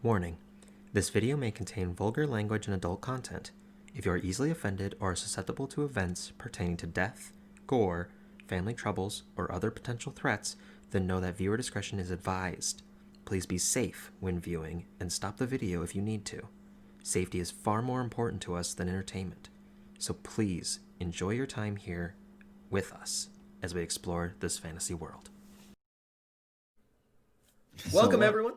Warning: this video may contain vulgar language and adult content. If you are easily offended or are susceptible to events pertaining to death, gore, family troubles, or other potential threats, then know that viewer discretion is advised. Please be safe when viewing and stop the video if you need to. Safety is far more important to us than entertainment, so please enjoy your time here with us as we explore this fantasy world. Welcome, everyone,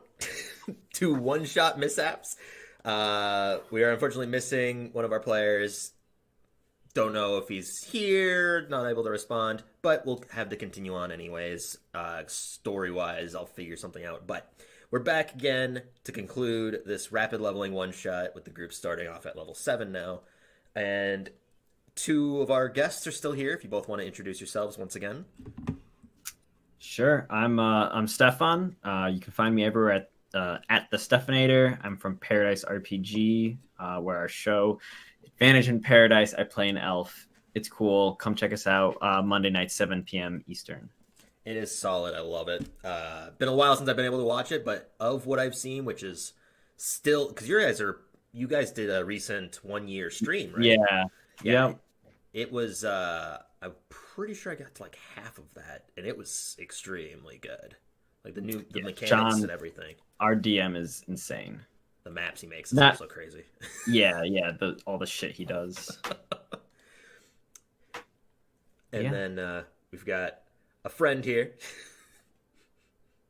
to One-Shot Mishaps. We are unfortunately missing one of our players. Don't know if he's here, not able to respond, but we'll have to continue on anyways. Story-wise, I'll figure something out. But we're back again to conclude this rapid leveling one-shot with the group starting off at level 7 now. And two of our guests are still here, if you both want to introduce yourselves once again. Sure. I'm Stefan. You can find me everywhere at the Stefanator. I'm from Paradise RPG, where our show Advantage in Paradise. I play an elf. It's cool. Come check us out. Monday night, 7 p.m. Eastern. It is solid. I love it. Been a while since I've been able to watch it, but of what I've seen, which is still because you guys did a recent 1-year stream, right? Yeah. Yep. It was. I'm pretty sure I got to like half of that, and it was extremely good. Like the mechanics John, and everything. Our DM is insane. The maps he makes is also crazy. Yeah. All the shit he does. And then we've got a friend here.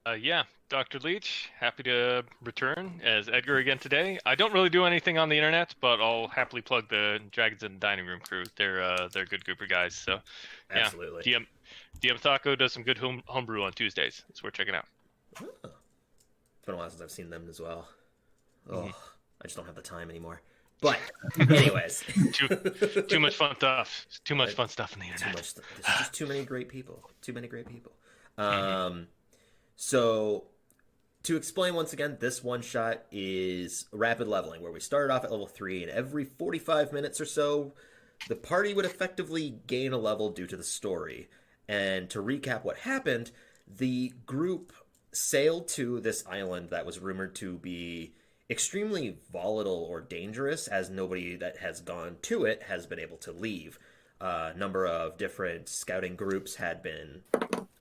DrLeach, happy to return as Edgar again today. I don't really do anything on the internet, but I'll happily plug the Dragons in the Dining Room crew. They're a good group of guys. So, absolutely. DM Taco does some good homebrew on Tuesdays. It's worth checking out. Oh. It's been a while since I've seen them as well. Oh, I just don't have the time anymore. But, anyways, too much fun stuff. Too much fun stuff on the internet. There's just too many great people. So, to explain once again, this one-shot is rapid leveling, where we started off at level 3, and every 45 minutes or so, the party would effectively gain a level due to the story. And to recap what happened, the group sailed to this island that was rumored to be extremely volatile or dangerous, as nobody that has gone to it has been able to leave. A number of different scouting groups had been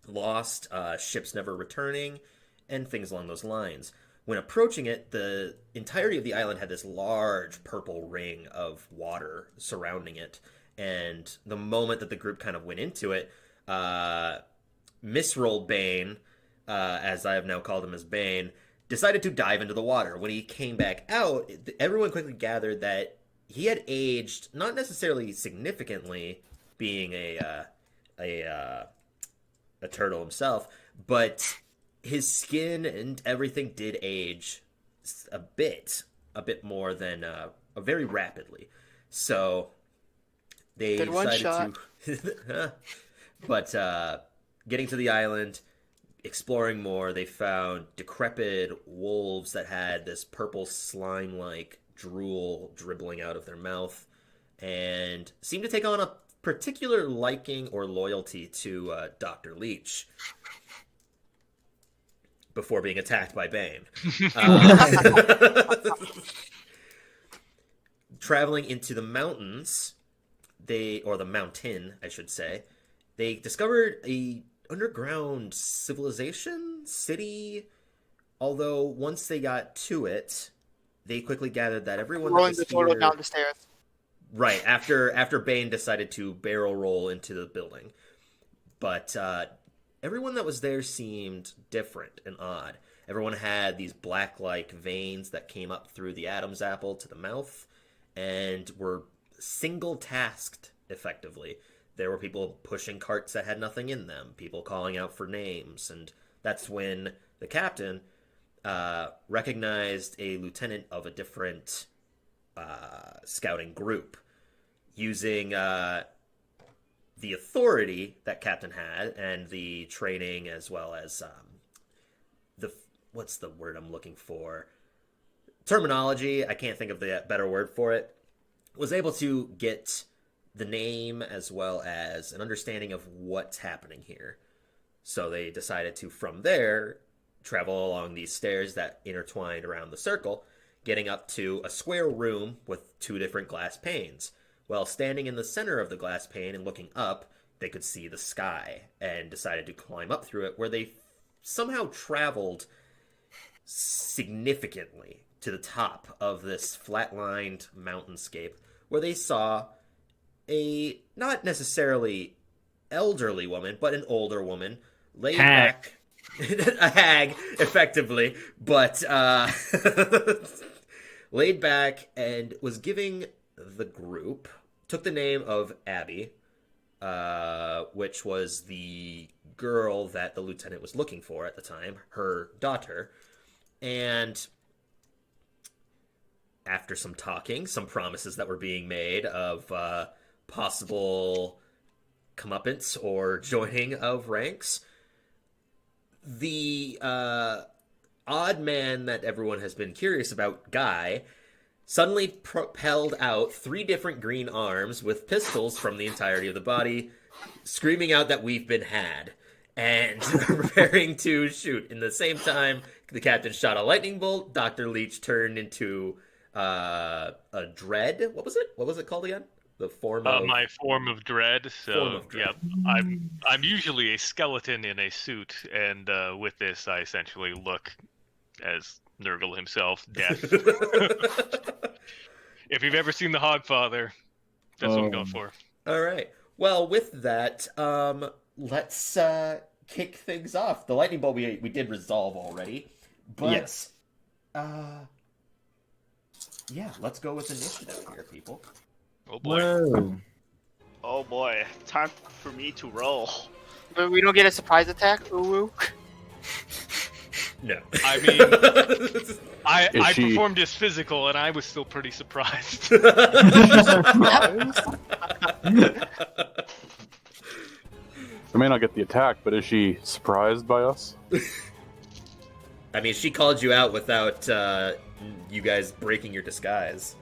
lost, ships never returning, and things along those lines. When approaching it, the entirety of the island had this large purple ring of water surrounding it, and the moment that the group kind of went into it, Misroll Bane, as I have now called him as Bane, decided to dive into the water. When he came back out, everyone quickly gathered that he had aged, not necessarily significantly, being a turtle himself, but his skin and everything did age a bit more than very rapidly. So they decided to. But getting to the island, exploring more, they found decrepit wolves that had this purple slime-like drool dribbling out of their mouth, and seemed to take on a particular liking or loyalty to DrLeach before being attacked by Bane. Traveling into the mountains, or the mountain, I should say, they discovered a underground city, although once they got to it, they quickly gathered that everyone that was here, down the stairs. Right, after Bane decided to barrel roll into the building. But everyone that was there seemed different and odd. Everyone had these black-like veins that came up through the Adam's apple to the mouth and were single-tasked, effectively. There were people pushing carts that had nothing in them, people calling out for names, and that's when the captain recognized a lieutenant of a different scouting group, using the authority that captain had and the training, as well as what's the word I'm looking for? Terminology. I can't think of the better word for it. Was able to get the name as well as an understanding of what's happening here. So they decided to, from there, travel along these stairs that intertwined around the circle, getting up to a square room with 2 different glass panes. Well, standing in the center of the glass pane and looking up, they could see the sky and decided to climb up through it, where they somehow traveled significantly to the top of this flatlined mountainscape, where they saw a not necessarily elderly woman, but an older woman laid back. A hag, effectively, but laid back and was giving the group, took the name of Abby, which was the girl that the lieutenant was looking for at the time, her daughter, and after some talking, some promises that were being made of possible comeuppance or joining of ranks, the odd man that everyone has been curious about, Guy, suddenly propelled out 3 different green arms with pistols from the entirety of the body, screaming out that we've been had, and preparing to shoot. In the same time, the captain shot a lightning bolt. DrLeach turned into a dread. What was it? What was it called again? The form of my form of dread. So Form of dread. yeah, I'm usually a skeleton in a suit, and with this, I essentially look as Nurgle himself, Death. If you've ever seen The Hogfather, that's what I'm going for. All right. Well, with that, let's kick things off. The lightning bolt we did resolve already, but Yes. Yeah, let's go with initiative here, people. Oh boy. Whoa. Oh boy, time for me to roll. But we don't get a surprise attack? Ooh. No. I mean, I she- performed his physical, and I was still pretty surprised. I may not get the attack, but is she surprised by us? I mean, she called you out without you guys breaking your disguise.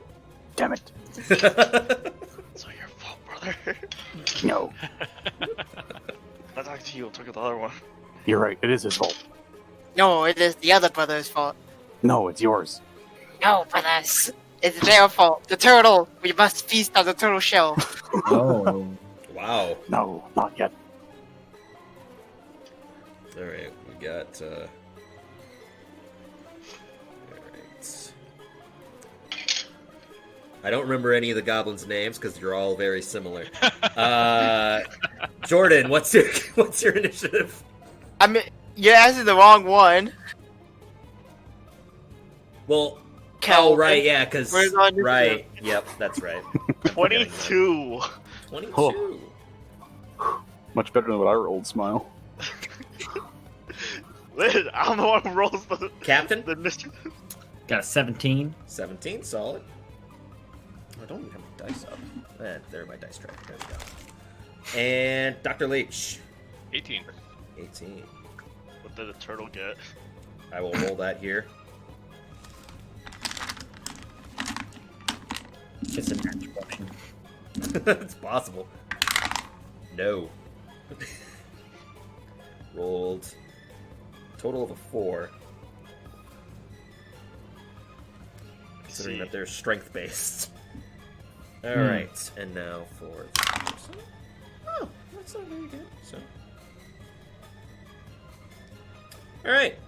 Damn it. It's all your fault, brother. No. I talked to you, I'll talk to the other one. You're right. It is his fault. No, it is the other brother's fault. No, it's yours. No, brothers. It's their fault. The turtle. We must feast on the turtle shell. Oh. Wow. No, not yet. All right, we got. All right. I don't remember any of the goblins' names because you're all very similar. Jordan, what's your initiative? I mean, you're asking the wrong one. Well, Calvin. oh right, yeah, because Where's our initiative? right, yep, that's right. I'm forgetting that. 22! 22. Oh. Much better than what I rolled, Smile. Listen, I'm the one who rolls the Captain? Mr. Got a 17. 17, solid. I don't even have my dice up. There, my dice track. There we go. And DrLeach, 18. 18. What did the turtle get? I will roll that here. It's a match point. It's possible. No. Rolled total of a 4. Considering that they're strength based. Alright, and now for the person. Oh, that's not very good. So. Alright.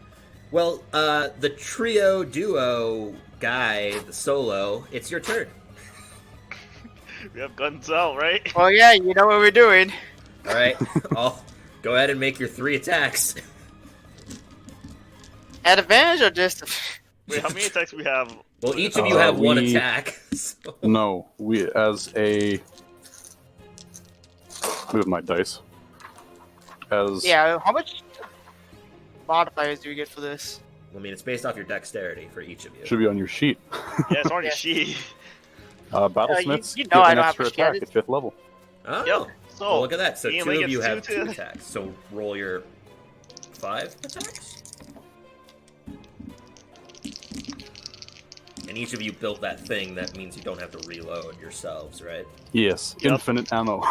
Well, the trio duo guy, the solo, it's your turn. We have guns out, right? Well, yeah, you know what we're doing. Alright, I'll go ahead and make your 3 attacks. At advantage or just... Wait, how many attacks we have? Well, each of you have one we- attack. So. No, we as a move my dice. As Yeah, how much modifiers do we get for this? I mean, it's based off your dexterity for each of you. should be on your sheet. Yeah, it's on your Yeah. sheet. Battlesmiths you know get I an don't have extra to share attack this. at 5th level. Oh, Yep. So, well, look at that. So Ian 2 only of you gets have two 2 to- attacks. So roll your 5 attacks. And each of you built that thing. That means you don't have to reload yourselves, right? Yes, Yep. infinite ammo.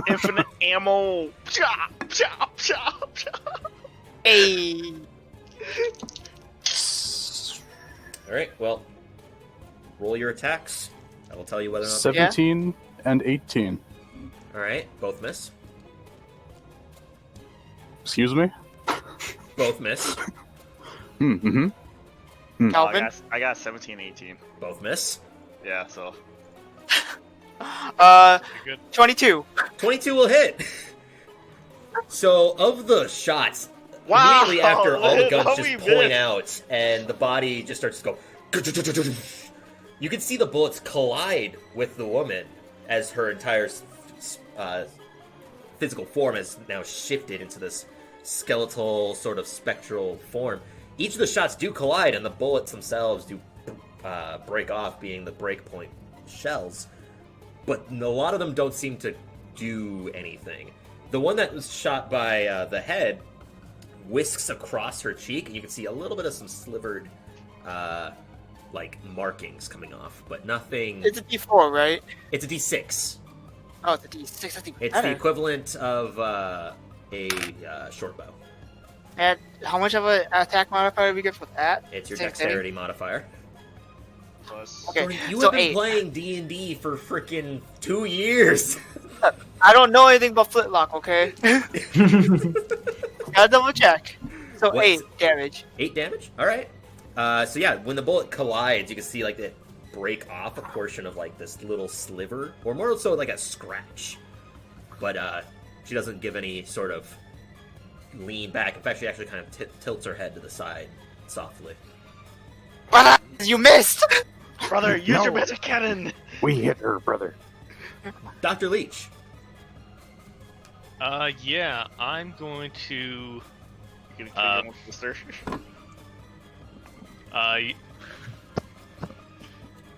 Infinite ammo. Chop, chop, chop, chop. Hey! All right. Well, roll your attacks. I will tell you whether or not. 17 and 18. All right. Both miss. Excuse me? Both miss. Mm-hmm. Calvin? I got 17, 18. Both miss. Yeah, so. 22. 22 will hit. So, of the shots, Wow, immediately after all the guns how just we point missed. out and the body just starts to go, you can see the bullets collide with the woman as her entire physical form has now shifted into this skeletal, sort of spectral form. Each of the shots do collide, and the bullets themselves do break off, being the breakpoint shells. But a lot of them don't seem to do anything. The one that was shot by the head whisks across her cheek, and you can see a little bit of some slivered, markings coming off, but nothing. It's a D4, right? It's a D6. Oh, it's a D6. I think It's better. the equivalent of a short bow. And how much of an attack modifier do we get for that? It's your Same dexterity modifier. Plus, Okay, Jordan, you so have been 8. playing D&D for freaking 2 years. I don't know anything about flintlock, okay? Gotta double check. So What's- 8 damage. 8 damage? Alright. So yeah, when the bullet collides, you can see it break off a portion of this little sliver, or more so like a scratch. But she doesn't give any sort of lean back. In fact, she actually kind of tilts her head to the side softly. But you missed! brother, use No. your magic cannon! We hit her, brother. Dr. Leach. Yeah, I'm going to. You gonna kill your own sister?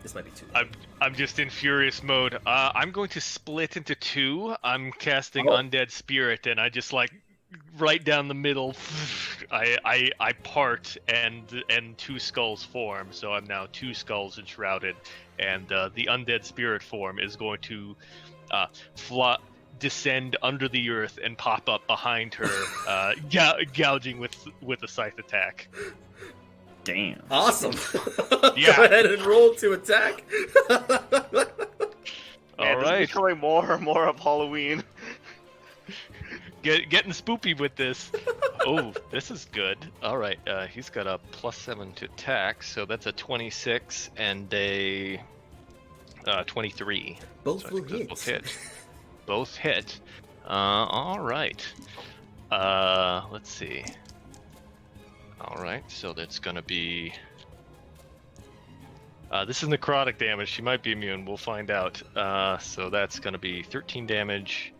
This might be too I'm just in furious mode. I'm going to split into 2. I'm casting Undead Spirit, and I just right down the middle. I part, and 2 skulls form. So I'm now 2 skulls enshrouded, and the Undead Spirit form is going to descend under the earth and pop up behind her, gouging with a scythe attack. Damn. Awesome. Yeah. Go ahead and roll to attack. Man, All this is right, becoming more and more of Halloween. getting spoopy with this. Oh, this is good. All right, he's got a +7 to attack, so that's a 26 and a 23. Both So I will think those hit. both hit. Both hit. All right. Let's see. All right, so that's gonna be. This is necrotic damage. She might be immune. We'll find out. So that's gonna be 13 damage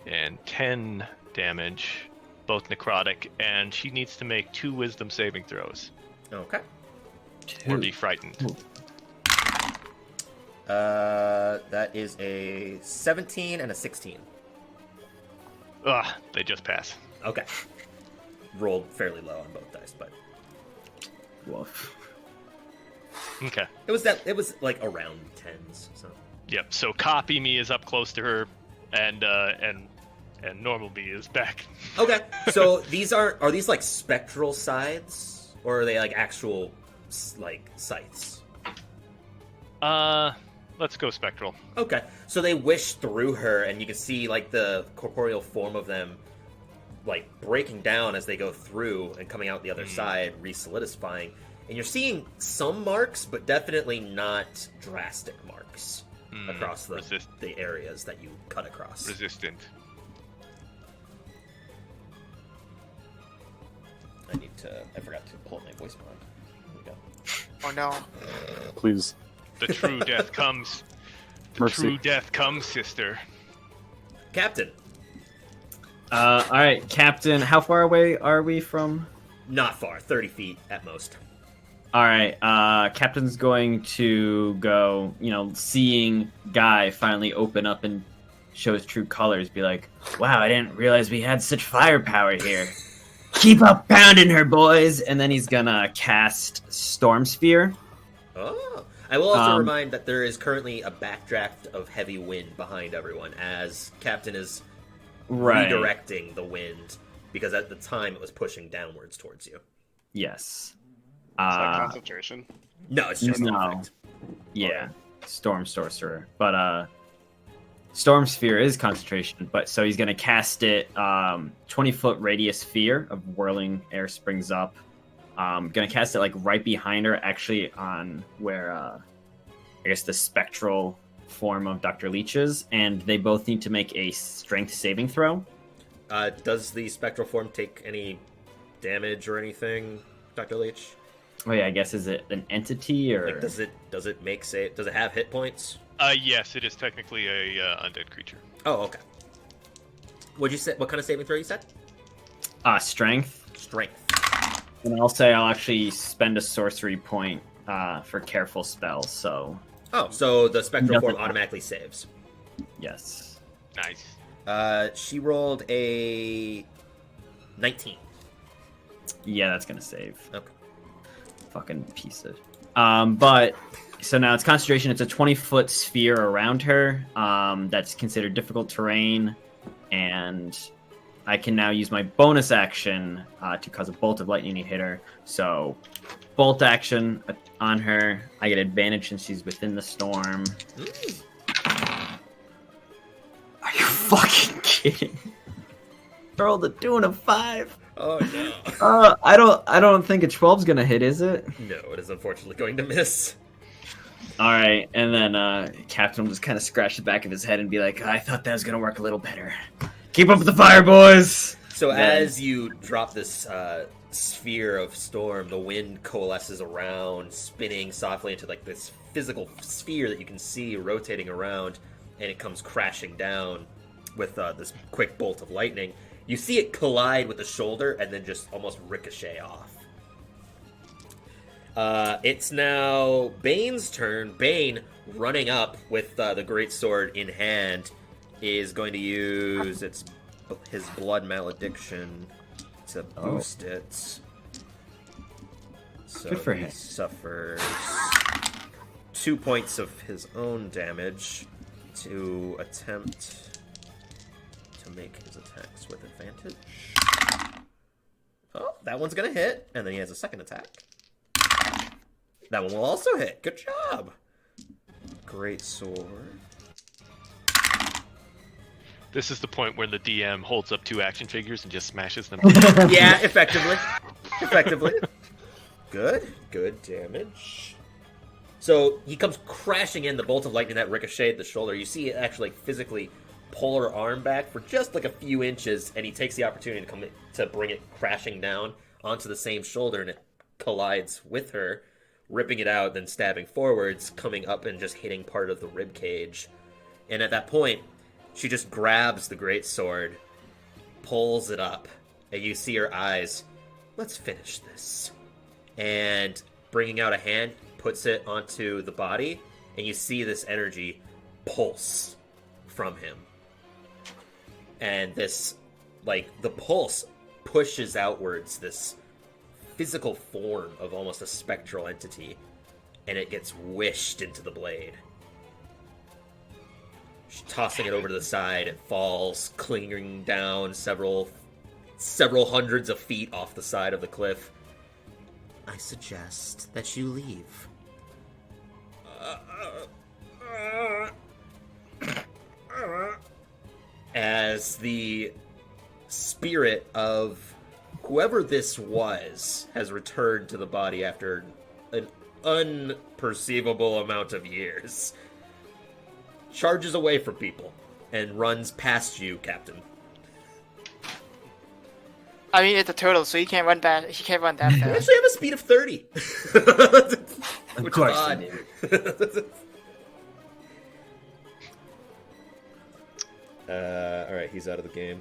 and 10 damage, both necrotic, and she needs to make 2 wisdom saving throws Okay. or be frightened. That is a 17 and a 16. Ugh, they just pass. Okay. Rolled fairly low on both dice, but Woof. Okay. it was around 10s. So Yep. So copy me is up close to her, and normal me is back. okay. So these are these spectral scythes, or are they actual scythes? Let's go spectral. Okay. So they wish through her, and you can see the corporeal form of them breaking down as they go through and coming out the other side, re-solidifying. And you're seeing some marks, but definitely not drastic marks across the areas that you cut across. Resistant. I forgot to pull up my voice mod. Here we go. Oh no. Please. The true death comes. The Mercy. true death comes, sister. Captain. All right, Captain. How far away are we from? Not far, 30 feet at most. All right, Captain's going to go. Seeing Guy finally open up and show his true colors, be like, "Wow, I didn't realize we had such firepower here. Keep up pounding her, boys!" And then he's gonna cast Storm Sphere. Oh. I will also remind that there is currently a backdraft of heavy wind behind everyone as Captain is Right. redirecting the wind, because at the time it was pushing downwards towards you. Yes. Is that concentration? No, it's just an No. effect. Yeah, Storm Sorcerer. But Storm Sphere is concentration, but so he's gonna cast it 20-foot radius sphere of whirling air springs up. Gonna cast it like right behind her, actually on where I guess the spectral form of DrLeach is, and they both need to make a strength saving throw. Does the spectral form take any damage or anything, DrLeach? Oh yeah, I guess is it an entity or Like, does it make say? Does it have hit points? Yes, it is technically a undead creature. Oh, okay. What'd you say? What kind of saving throw you said? strength? Strength. And I'll say I'll actually spend a sorcery point for careful spells. So Oh, so the spectral Nothing. form automatically saves. yes. Nice. She rolled a 19. Yeah, that's gonna save. Okay. Fucking piece of. But so now it's concentration. It's a 20-foot sphere around her. That's considered difficult terrain, and I can now use my bonus action to cause a bolt of lightning to hit her. So, bolt action on her. I get advantage since she's within the storm. Are you fucking kidding? Rolled a 2 and a 5. Oh no. I don't think a 12's gonna hit, is it? No, it is unfortunately going to miss. All right, and then Captain will just kind of scratch the back of his head and be like, "I thought that was gonna work a little better. Keep up with the fire, boys." So Then- as you drop this sphere of storm, the wind coalesces around, spinning softly into like this physical sphere that you can see rotating around, and it comes crashing down with this quick bolt of lightning. You see it collide with the shoulder and then just almost ricochet off. It's now Bane's turn. Bane, running up with the greatsword in hand, is going to use his blood malediction to boost it. So Good for he him. suffers 2 points of his own damage to attempt to make his attacks with advantage. Oh, that one's gonna hit, and then he has a second attack. That one will also hit. Good job. Great sword. This is the point where the DM holds up 2 action figures and just smashes them. Yeah, effectively. Effectively. Good damage. So he comes crashing in, the bolt of lightning that ricocheted the shoulder. You see it actually physically pull her arm back for just like a few inches, and he takes the opportunity to bring it crashing down onto the same shoulder, and it collides with her, ripping it out, then stabbing forwards, coming up and just hitting part of the rib cage. And at that point, she just grabs the greatsword, pulls it up, and you see her eyes. Let's finish this. And bringing out a hand, puts it onto the body, and you see this energy pulse from him. And this, like, the pulse pushes outwards this physical form of almost a spectral entity, and it gets wished into the blade. She's tossing it over to the side, it falls, clinging down several hundreds of feet off the side of the cliff. I suggest that you leave. As the spirit of whoever this was has returned to the body after an unperceivable amount of years, charges away from people and runs past you, Captain. I mean, it's a turtle, so he can't run that. He can't run that You fast. actually have a speed of 30. Which course is you odd. Alright, he's out of the game.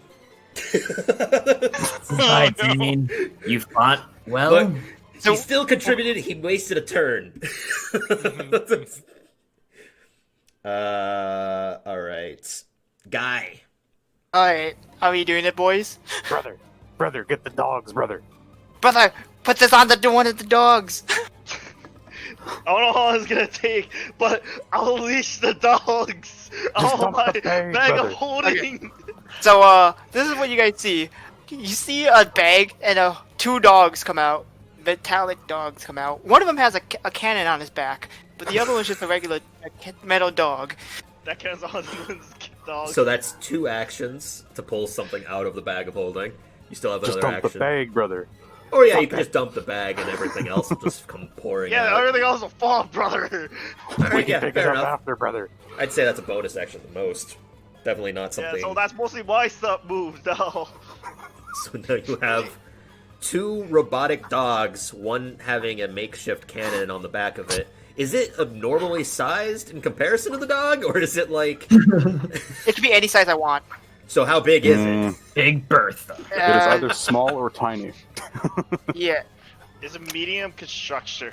I mean, you fought well. But So- he still contributed, he wasted a turn. Alright. Guy. Alright, how are you doing it, boys? Brother, get the dogs, brother. Brother, put this on the one of the dogs. I don't know how long it's gonna take, but I'll leash the dogs. Oh dump my the bag, bag brother. of holding. So, this is what you guys see. You see a bag and two dogs come out. metallic dogs come out. One of them has a cannon on his back, but the other one's just a regular metal dog. That counts on the dog. So that's 2 actions to pull something out of the bag of holding. You still have Just another dump action. the bag, brother. Or yeah, you can just dump the bag and everything else will just come pouring Yeah, out. everything else will fall, brother. Alright, yeah, Pick it fair up enough. after, brother. I'd say that's a bonus action the most. Definitely not something. Yeah, so that's mostly my stuff moves now. So now you have 2 robotic dogs, one having a makeshift cannon on the back of it. Is it abnormally sized in comparison to the dog, or is it like... It can be any size I want. So how big is it? Big Bertha. It is either small or tiny. Yeah. It's a medium construction.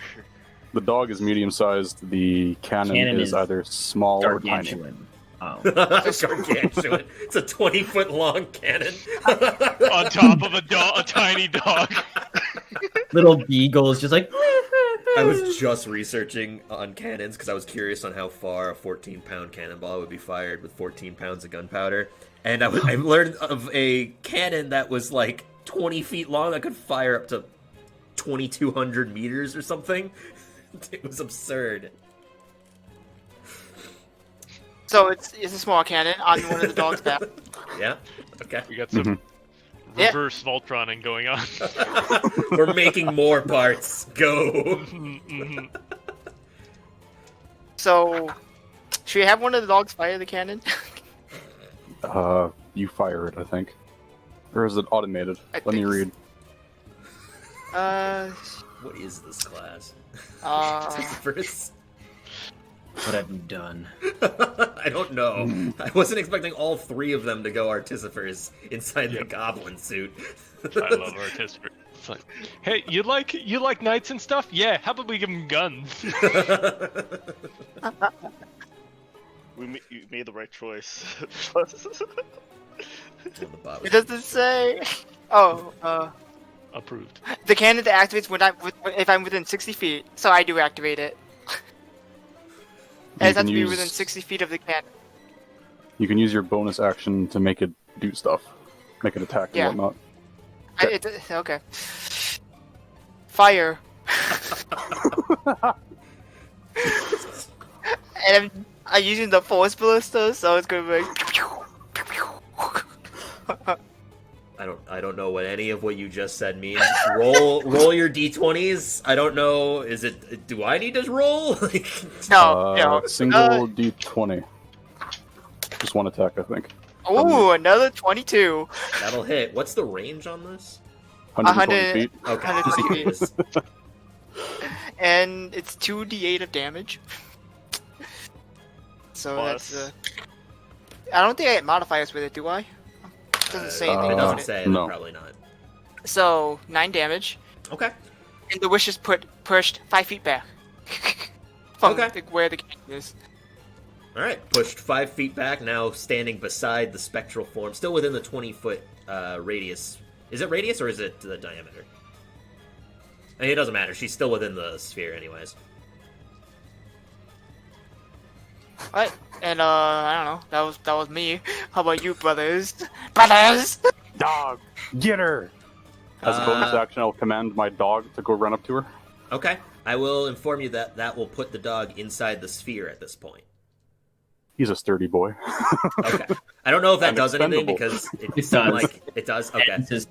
The dog is medium-sized. The cannon, Cannon is is either small or tiny. Gargantuan. Oh. Gargantuan. It's a 20-foot long cannon. On top of a tiny dog. Little beagle is just like. I was just researching on cannons because I was curious on how far a 14-pound cannonball would be fired with 14 pounds of gunpowder. And I learned of a cannon that was like 20 feet long that could fire up to 2,200 meters or something. It was absurd. So it's a small cannon on one of the dog's back. Yeah? Okay. We got some reverse Voltroning going on. We're making more parts. Go! Mhm. So, should we have one of the dogs fire the cannon? You fire it, I think. Or is it automated? I Let me think read. What is this class? Uh, First? What have you done? I don't know. I wasn't expecting all 3 of them to go artificers inside the goblin suit. I love artists. It's like, hey, you like knights and stuff? Yeah, how about we give them guns? You made the right choice. it doesn't say. Oh, Approved. the cannon that activates if I'm within 60 feet, so I do activate it. It has to be within 60 feet of the cannon. You can use your bonus action to make it do stuff. Make it attack Yeah. and whatnot. Okay. Fire. And I'm using the force ballista, so it's gonna be like... I don't know what any of what you just said means. Roll your d20s. I don't know. Is it? Do I need to roll? No. Single d20. Just one attack, I think. Ooh, another 22. That'll hit. What's the range on this? 120 feet. Okay. 120 feet. And it's 2d8 of damage. So Plus. that's. I don't think I get modifiers with it, do I? It doesn't say anything It about doesn't it. say. No. Probably not. So 9 damage, Okay. and the wish is pushed 5 feet back. From Okay. where the cannon is. All right. Pushed 5 feet back. Now standing beside the spectral form, still within the 20-foot radius. Is it radius or is it the diameter? I mean, it doesn't matter. She's still within the sphere, anyways. Alright, and I don't know. That was me. How about you, brothers? Brothers! Dog! Get her! As a bonus action, I'll command my dog to go run up to her. Okay. I will inform you that that will put the dog inside the sphere at this point. He's a sturdy boy. Okay. I don't know if that I'm does anything expendable. because it It seemed does. like it does. Okay. And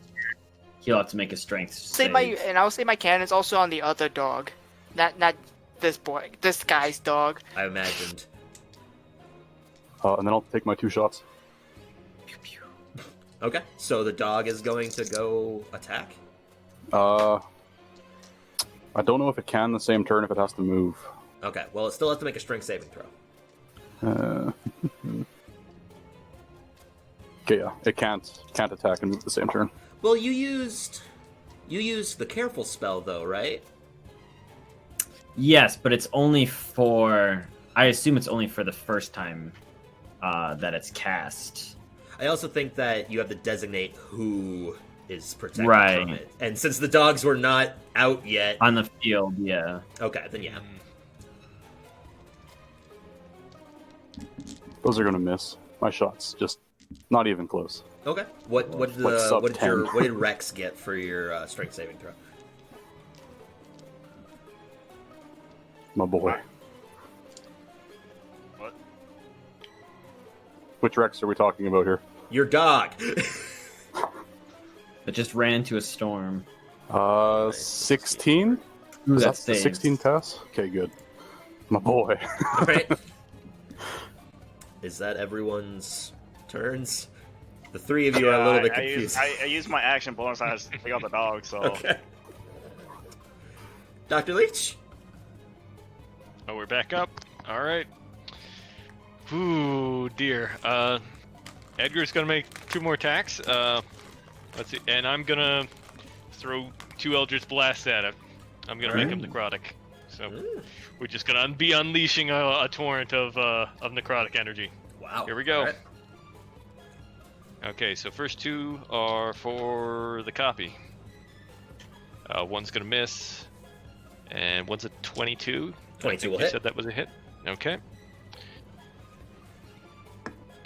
he'll have to make a strength save. I'll say my cannon's also on the other dog. Not this boy. This guy's dog. I imagined. And then I'll take my 2 shots. Okay. So the dog is going to go attack. I don't know if it can the same turn if it has to move. Okay. Well, it still has to make a strength saving throw. Okay, yeah, it can't attack and move the same turn. Well, you used the careful spell though, right? Yes, but it's only for. I assume it's only for the first time that it's cast. I also think that you have to designate who is protected Right. from it. And since the dogs were not out yet, On the field, yeah. okay, then yeah. Those are gonna miss. My shots, just not even close. Okay. What Like sub did 10. what did Rex get for your strength saving throw? My boy. What? Which Rex are we talking about here? Your dog. It just ran into a storm. 16? Ooh, Is that that the saves. 16 pass? Okay, good. My boy. All right. Is that everyone's turns? The three of you are a little bit confused. I used my action bonus and I just take out the dog, so... Okay. Dr. Leach? Oh, we're back up. All right. Ooh, dear. Edgar's gonna make 2 more attacks. Let's see, and I'm gonna throw 2 Eldritch Blasts at him. I'm gonna make him necrotic. So we're just gonna be unleashing a torrent of necrotic energy. Wow. Here we go. All right. Okay, so first 2 are for the copy. One's gonna miss, and one's a 22. 22 will you hit. said that was a hit. Okay.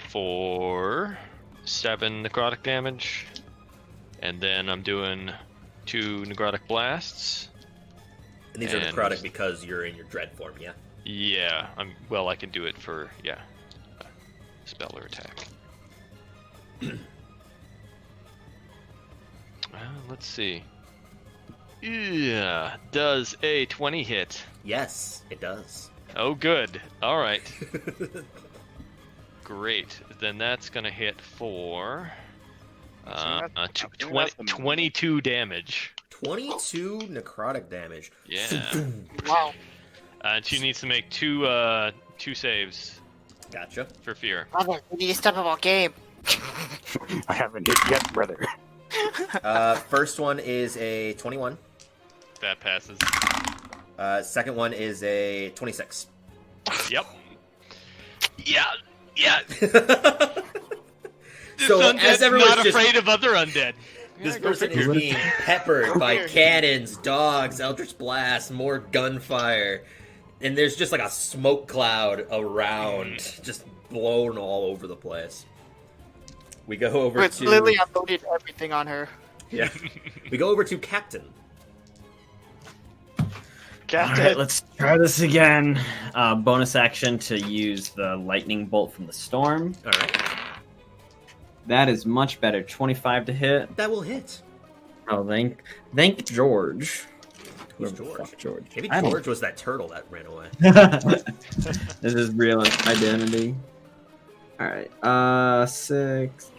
For 7 necrotic damage, and then I'm doing 2 necrotic blasts. And these are necrotic because you're in your dread form, yeah? Yeah, I can do it for spell or attack. Let's see. Yeah, does a 20 hit? Yes, it does. Oh, good. All right. Great. Then that's gonna hit for 22 damage. 22 necrotic damage. Yeah. Wow. And she needs to make 2 saves Gotcha. for fear. Brother, we need to step up our game. I haven't hit yet, brother. First one is a 21. That passes. Second one is a 26. Yep. Yeah. Yeah. So This as undead's everyone's not just, afraid of other undead. this Yeah, go person figure. is being peppered by cannons, dogs, eldritch blasts, more gunfire, and there's just like a smoke cloud around, just blown all over the place. We go over It's to literally unloaded everything on her. yeah. We go over to Captain. Captain. Alright, let's try this again. Bonus action to use the lightning bolt from the storm. All right, That is much better. 25 to hit. that will hit. Oh, thank George. Who's Whoever the George? fuck George. Maybe I don't- George was that turtle that ran away. This is real identity. All right.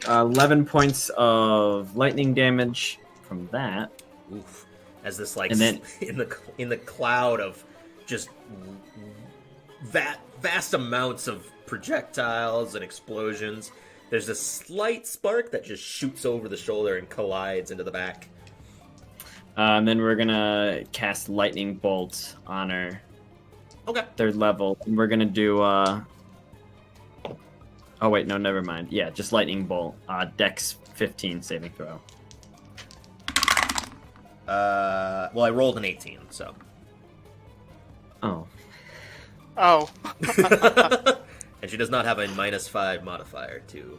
11 points of lightning damage from that. Oof. As this like And then- in the cloud of just vast amounts of projectiles and explosions, there's a slight spark that just shoots over the shoulder and collides into the back. And then we're gonna cast lightning bolt on her. Okay. 3rd level. And we're gonna do. Oh wait, no, never mind. Yeah, just lightning bolt. Dex 15 saving throw. Well, I rolled an 18, so. Oh. Oh. And she does not have a -5 modifier to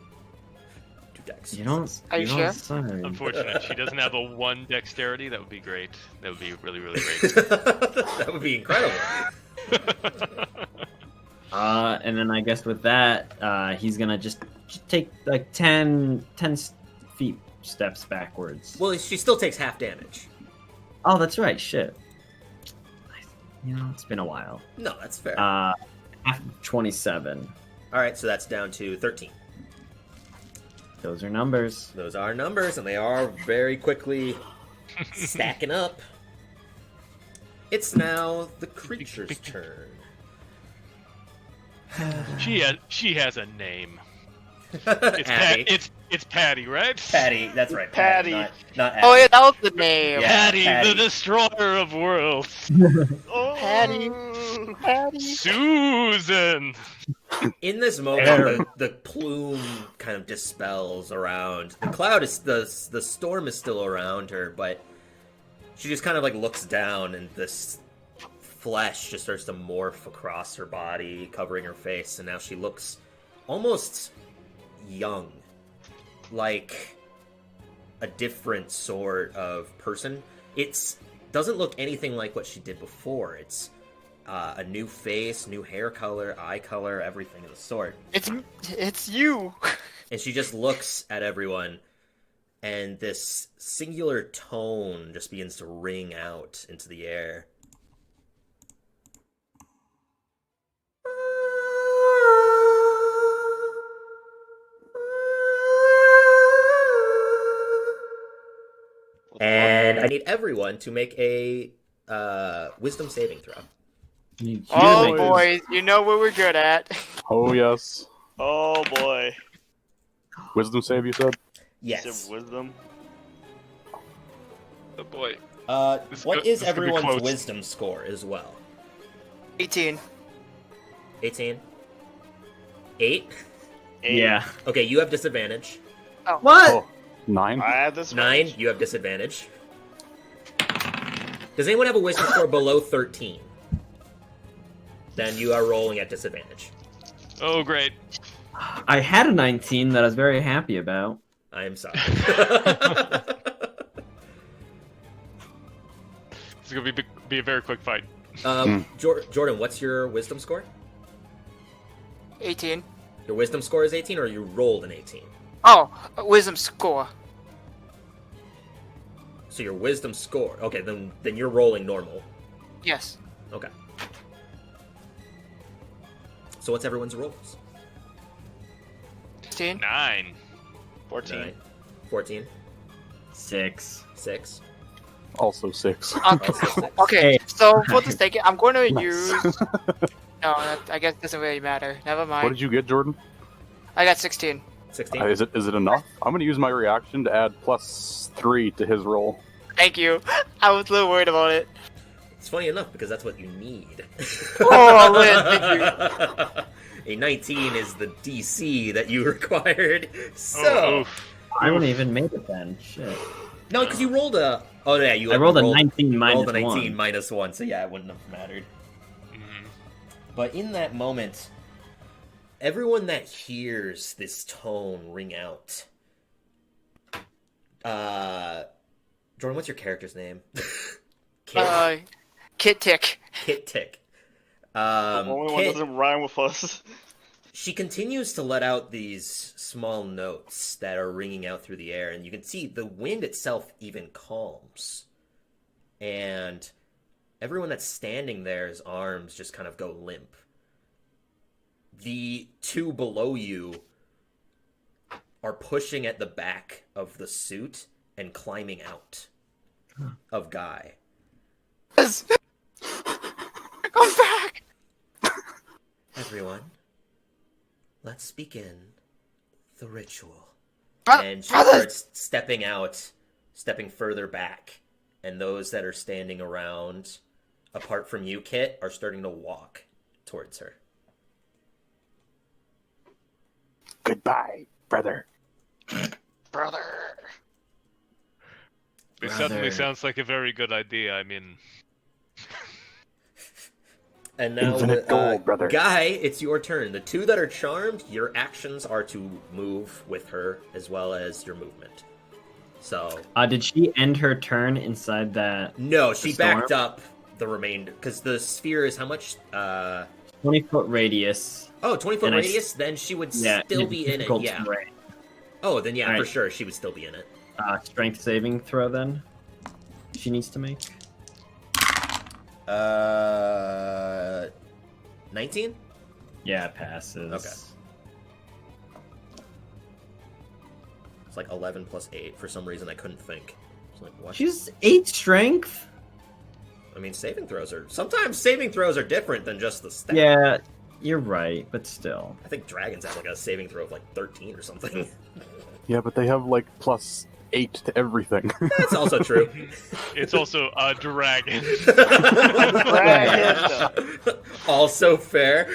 dex. You don't. Are you don't sure? say. Unfortunate. She doesn't have a 1 dexterity. That would be great. That would be really, really great. That would be incredible. And then I guess with that, he's gonna just take like 10 feet steps backwards. Well, she still takes half damage. Oh, that's right. Shit. It's been a while. No, that's fair. Half of 27. All right, so that's down to 13. Those are numbers. Those are numbers, and they are very quickly stacking up. It's now the creature's turn. She has a name. Abby. It's Patty, right? Patty, that's right. Patty. Not Abby. Oh yeah, that was the name. Yeah. Patty, Patty. the destroyer of worlds. Oh. Patty. Patty. Susan. In this moment, the plume kind of dispels around. The cloud is the storm is still around her, but she just kind of like looks down, and this flesh just starts to morph across her body, covering her face, and now she looks almost young, like a different sort of person. It doesn't look anything like what she did before. It's a new face, new hair color, eye color, everything of the sort. It's you. And she just looks at everyone, and this singular tone just begins to ring out into the air. And I need everyone to make a wisdom saving throw. Oh boys, you know what we're good at. Oh, yes. Oh boy. Wisdom save, you said? Yes. Is it wisdom? Oh boy. What is this could be everyone's close. wisdom score as well? 18. 18? 8? Yeah. Okay, you have disadvantage. What? Oh, 9? I have this 9, you have disadvantage. Does anyone have a wisdom score below 13? Then you are rolling at disadvantage. Oh great. I had a 19 that I was very happy about. I am sorry. It's gonna be a very quick fight. Jordan, what's your wisdom score? 18. Your wisdom score is 18, or you rolled an 18? Oh, wisdom score. So your wisdom score. Okay, then you're rolling normal. Yes. Okay. So what's everyone's rolls? 16. 9. 14. 9, 14, 6. 6. Also 6. Okay, Hey. so for the sake, I'm going to Nice. use. No, I guess it doesn't really matter. Never What mind. did you get, Jordan? I got 16. 16. Is it enough? I'm going to use my reaction to add +3 to his roll. Thank you. I was a little worried about it. It's funny enough because that's what you need. Oh, Lynn, thank A 19 is the DC that you required. So Oh, oof. I wouldn't even make it then. Shit. no, because you rolled a. Oh yeah, you. I rolled a 19 minus rolled a 19 1. minus 1, so yeah, it wouldn't have mattered. Mhm. But in that moment, everyone that hears this tone ring out. Jordan, what's your character's name? Kit. Kit Tick. Kit Tick. The only one Kit, doesn't rhyme with us. she continues to let out these small notes that are ringing out through the air, and you can see the wind itself even calms. And everyone that's standing there's arms just kind of go limp. The two below you are pushing at the back of the suit and climbing out of Guy. Yes. Come back. Everyone, let's begin the ritual. Bro- And she brothers. starts stepping further back. And those that are standing around, apart from you, Kit, are starting to walk towards her. Goodbye, brother. Brother. This Brother. suddenly sounds like a very good idea. I mean, And now, Infinite gold, brother. Guy, it's your turn. The two that are charmed, your actions are to move with her as well as your movement. So, Did she end her turn inside that no, she storm? backed up the remainder because the sphere is how much? 20-foot radius? 20-foot And radius. Then she would Yeah, still be in it. difficult Yeah. terrain. Oh, then yeah, for Alright. sure, she would still be in it. Strength saving throw then. She needs to make. 19. Yeah, it passes. Okay. It's like 11 plus 8. For some reason, I couldn't think. It's like what? She's 8 strength. I mean, sometimes saving throws are different than just the stat. Yeah, you're right, but still. I think dragons have like a saving throw of like 13 or something. Yeah, but they have like +8 to everything. That's also true. it's also a dragon. Also fair.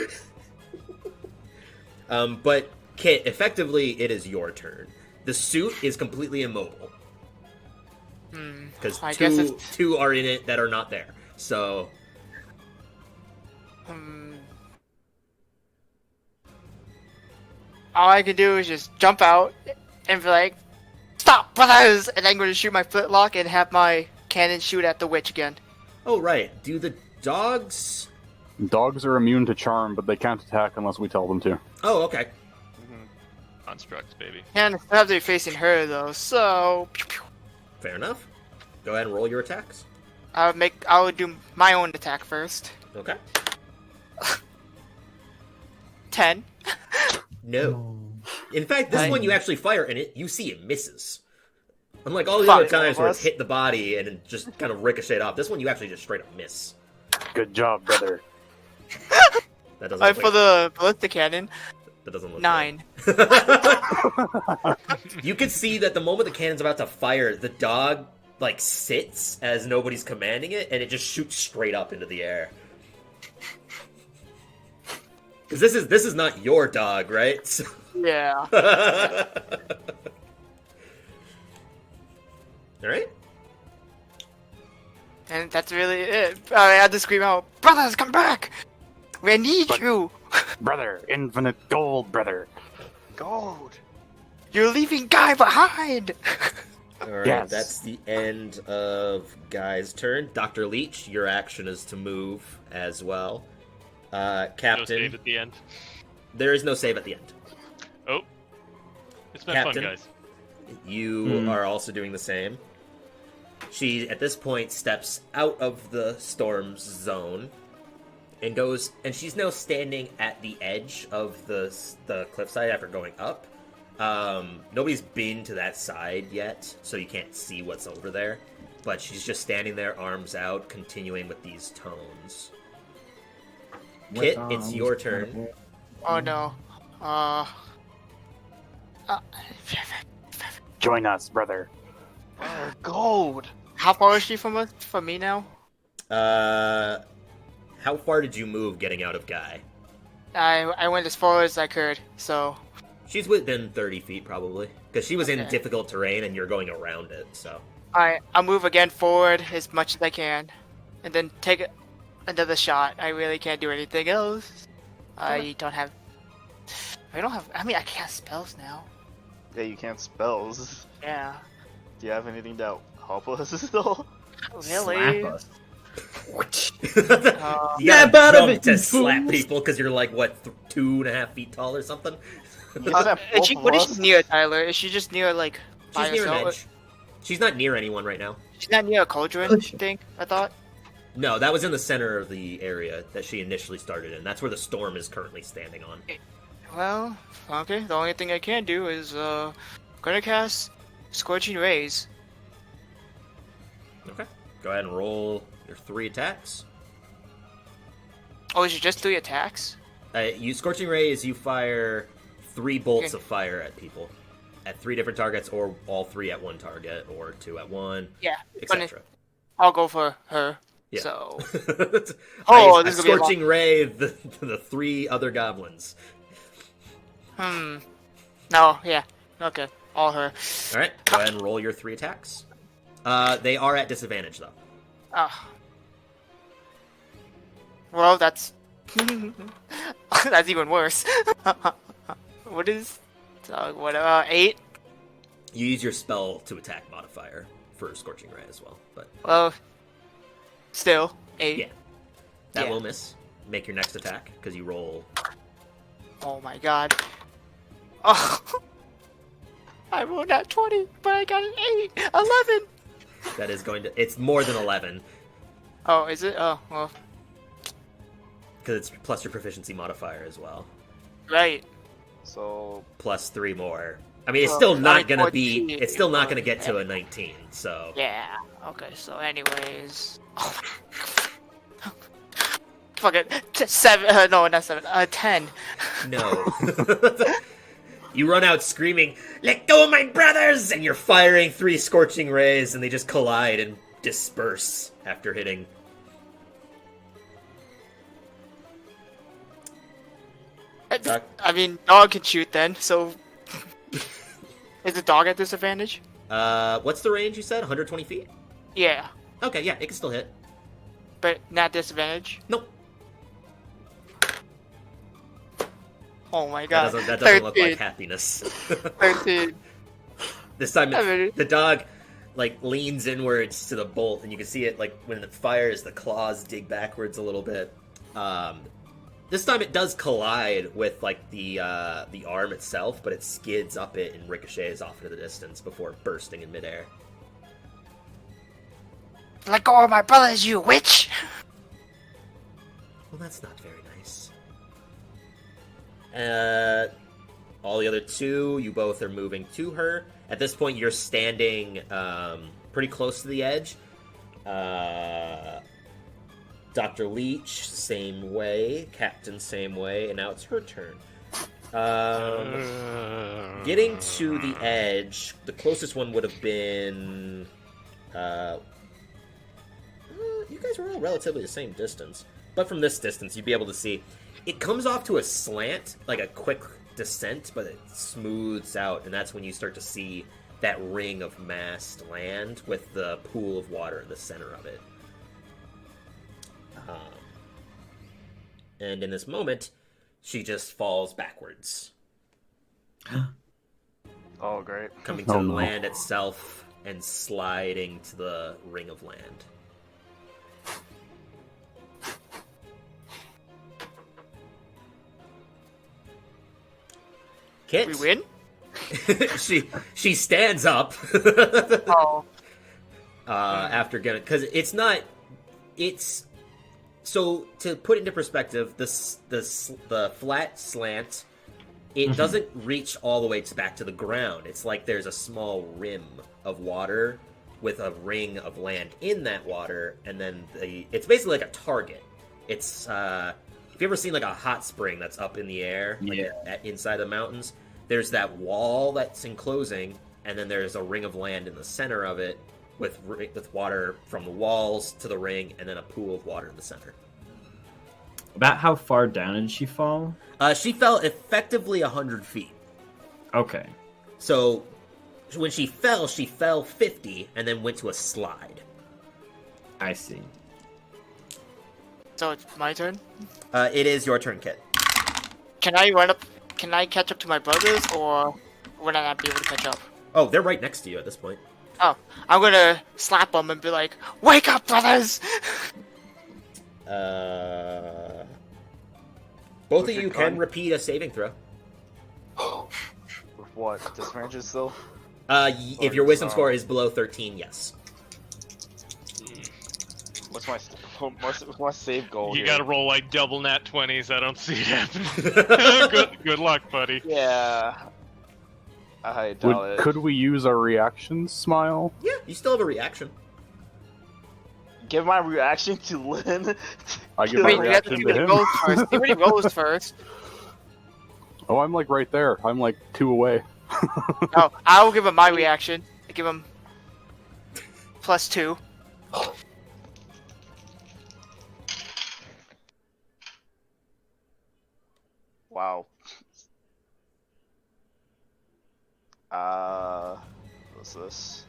But Kit, effectively, it is your turn. The suit is completely immobile because I guess it's... two are in it that are not there. So all I can do is just jump out and be like, "Stop, brothers!" And I'm going to shoot my flintlock and have my cannon shoot at the witch again. oh right, do the dogs Dogs are immune to charm, but they can't attack unless we tell them to. Oh, okay. Constructs, baby. And I have to be facing her though, so Fair enough. Go ahead and roll your attacks. I would do my own attack first. Okay. 10. No. In fact, this one you actually fire and you see it misses. Unlike all the Fuck, other times where it's boss. hit the body and it just kind of ricocheted off, this one you actually just straight up miss. Good job, brother. That doesn't look For the ballistic cannon, that doesn't look 9. good. You can see that the moment the cannon's about to fire, the dog like sits as nobody's commanding it, and it just shoots straight up into the air. Because this is not your dog, right? So- Yeah. All right. And that's really it. I had to scream out, "Brothers, come back! We need But- you! Brother, infinite gold, brother. Gold. You're leaving Guy behind!" All right. Yes. That's the end of Guy's turn. DrLeach, your action is to move as well. No Captain, save at the end. there is no save at the end. Oh. It's been Captain. fun, guys. You are also doing the same. She, at this point, steps out of the storm's zone and goes, and she's now standing at the edge of the cliffside after going up. Nobody's been to that side yet, so you can't see what's over there. But she's just standing there, arms out, continuing with these tones. Kit, it's your turn. Oh no. Join us, brother. Gold. How far is she from me now? How far did you move getting out of Guy? I went as far as I could, so She's within 30 feet, probably. Because she was in Okay. difficult terrain, and you're going around it, so... I'll move again forward as much as I can, and then take another shot. I really can't do anything else. I don't have. I mean, I cast spells now. Yeah, you can't spells. Yeah. Do you have anything to help us though? Really? Slap us. You gotta Snap out of jump it, to you slap fools. people because you're like, what, 2.5 feet tall or something? Is she, what is she near, Tyler? Is she just near like by She's near an herself? edge. She's not near anyone right now. She's not near a cauldron Push. thing. I thought. No, that was in the center of the area that she initially started in. That's where the storm is currently standing on. Well, okay. The only thing I can do is gonna cast Scorching Rays. Okay. Go ahead and roll your 3 attacks. Oh, is it just 3 attacks? You Scorching Rays, you fire 3 bolts Okay. of fire at people. At 3 different targets, or all 3 at one target, or 2 at one, Yeah. etc. I'll go for her. Yeah. So. Oh, this is gonna be a Scorching Ray the 3 other goblins. No. Yeah. Okay. All her. All right, go ahead and roll your 3 attacks. They are at disadvantage though. Ah. Well, that's that's even worse. What is? 8? You use your spell to attack modifier for Scorching Ray as well, but Well, still 8. yeah, that Yeah. will miss. Make your next attack because you roll. Oh my god. Oh. I rolled that 20, but I got an 8. 11. That is going to. It's more than 11 Oh, is it? Oh, well, because it's plus your proficiency modifier as well, right. So plus 3 more. I mean, it's Well, still I not mean, gonna 14, be. It's still not gonna well, get to a 19. So Yeah. Okay. So, anyways. Oh. Fuck it. 7. No, not 7. 10. no. You run out screaming, "Let go of my brothers!" And you're firing 3 Scorching Rays, and they just collide and disperse after hitting. Doc? I mean, dog can shoot then. So, is the dog at disadvantage? What's the range you said? 120 feet? Yeah, Okay, yeah, it can still hit. but not disadvantage. Nope. Oh my That god. doesn't look 13. like happiness. 13. This time, I mean- the dog like leans inwards to the bolt, and you can see it like when it fires, the claws dig backwards a little bit, This time it does collide with like the arm itself, but it skids up it and ricochets off into the distance before bursting in midair. Let go of my brothers, you witch! Well, that's not very nice. All the other two, you both are moving to her. At this point, you're standing pretty close to the edge. DrLeach, same way. Captain, same way. And now it's her turn. Getting to the edge, the closest one would have been... you guys are all relatively the same distance. But from this distance, you'd be able to see... It comes off to a slant, like a quick descent, but it smooths out. And that's when you start to see that ring of massed land with the pool of water in the center of it. And in this moment, she just falls backwards. Oh, great. Coming to the land itself and sliding to the ring of land. Kit? We win? she stands up. Oh. After getting... Because it's... So, to put into perspective, the flat slant, it doesn't reach all the way back to the ground. It's like there's a small rim of water with a ring of land in that water, and then it's basically like a target. It's, have you ever seen like a hot spring that's up in the air, like inside the mountains? There's that wall that's enclosing, and then there's a ring of land in the center of it, with water from the walls to the ring, and then a pool of water in the center. About how far down did she fall? She fell effectively 100 feet. Okay. So when she fell 50, and then went to a slide. I see. So it's my turn? It is your turn, Kit. Can I run up? Can I catch up to my brothers, or would I not be able to catch up? Oh, they're right next to you at this point. Oh, I'm gonna slap them and be like, "Wake up, brothers!" Both of you can repeat a saving throw. With what? Disadvantage still? If your wisdom score is below 13, yes. What's my save goal? You here? gotta roll like double nat 20s. I don't see it happening. good luck, buddy. Yeah. I doubt it. Could we use a reaction smile? Yeah, you still have a reaction. Give my reaction to Lynn. I give my Wait, we have to reaction see to what he him. rolls first. See what he rolls first. Oh, I'm like right there. I'm like 2 away. Oh, I will give him my reaction. I give him +2. Wow. What's this?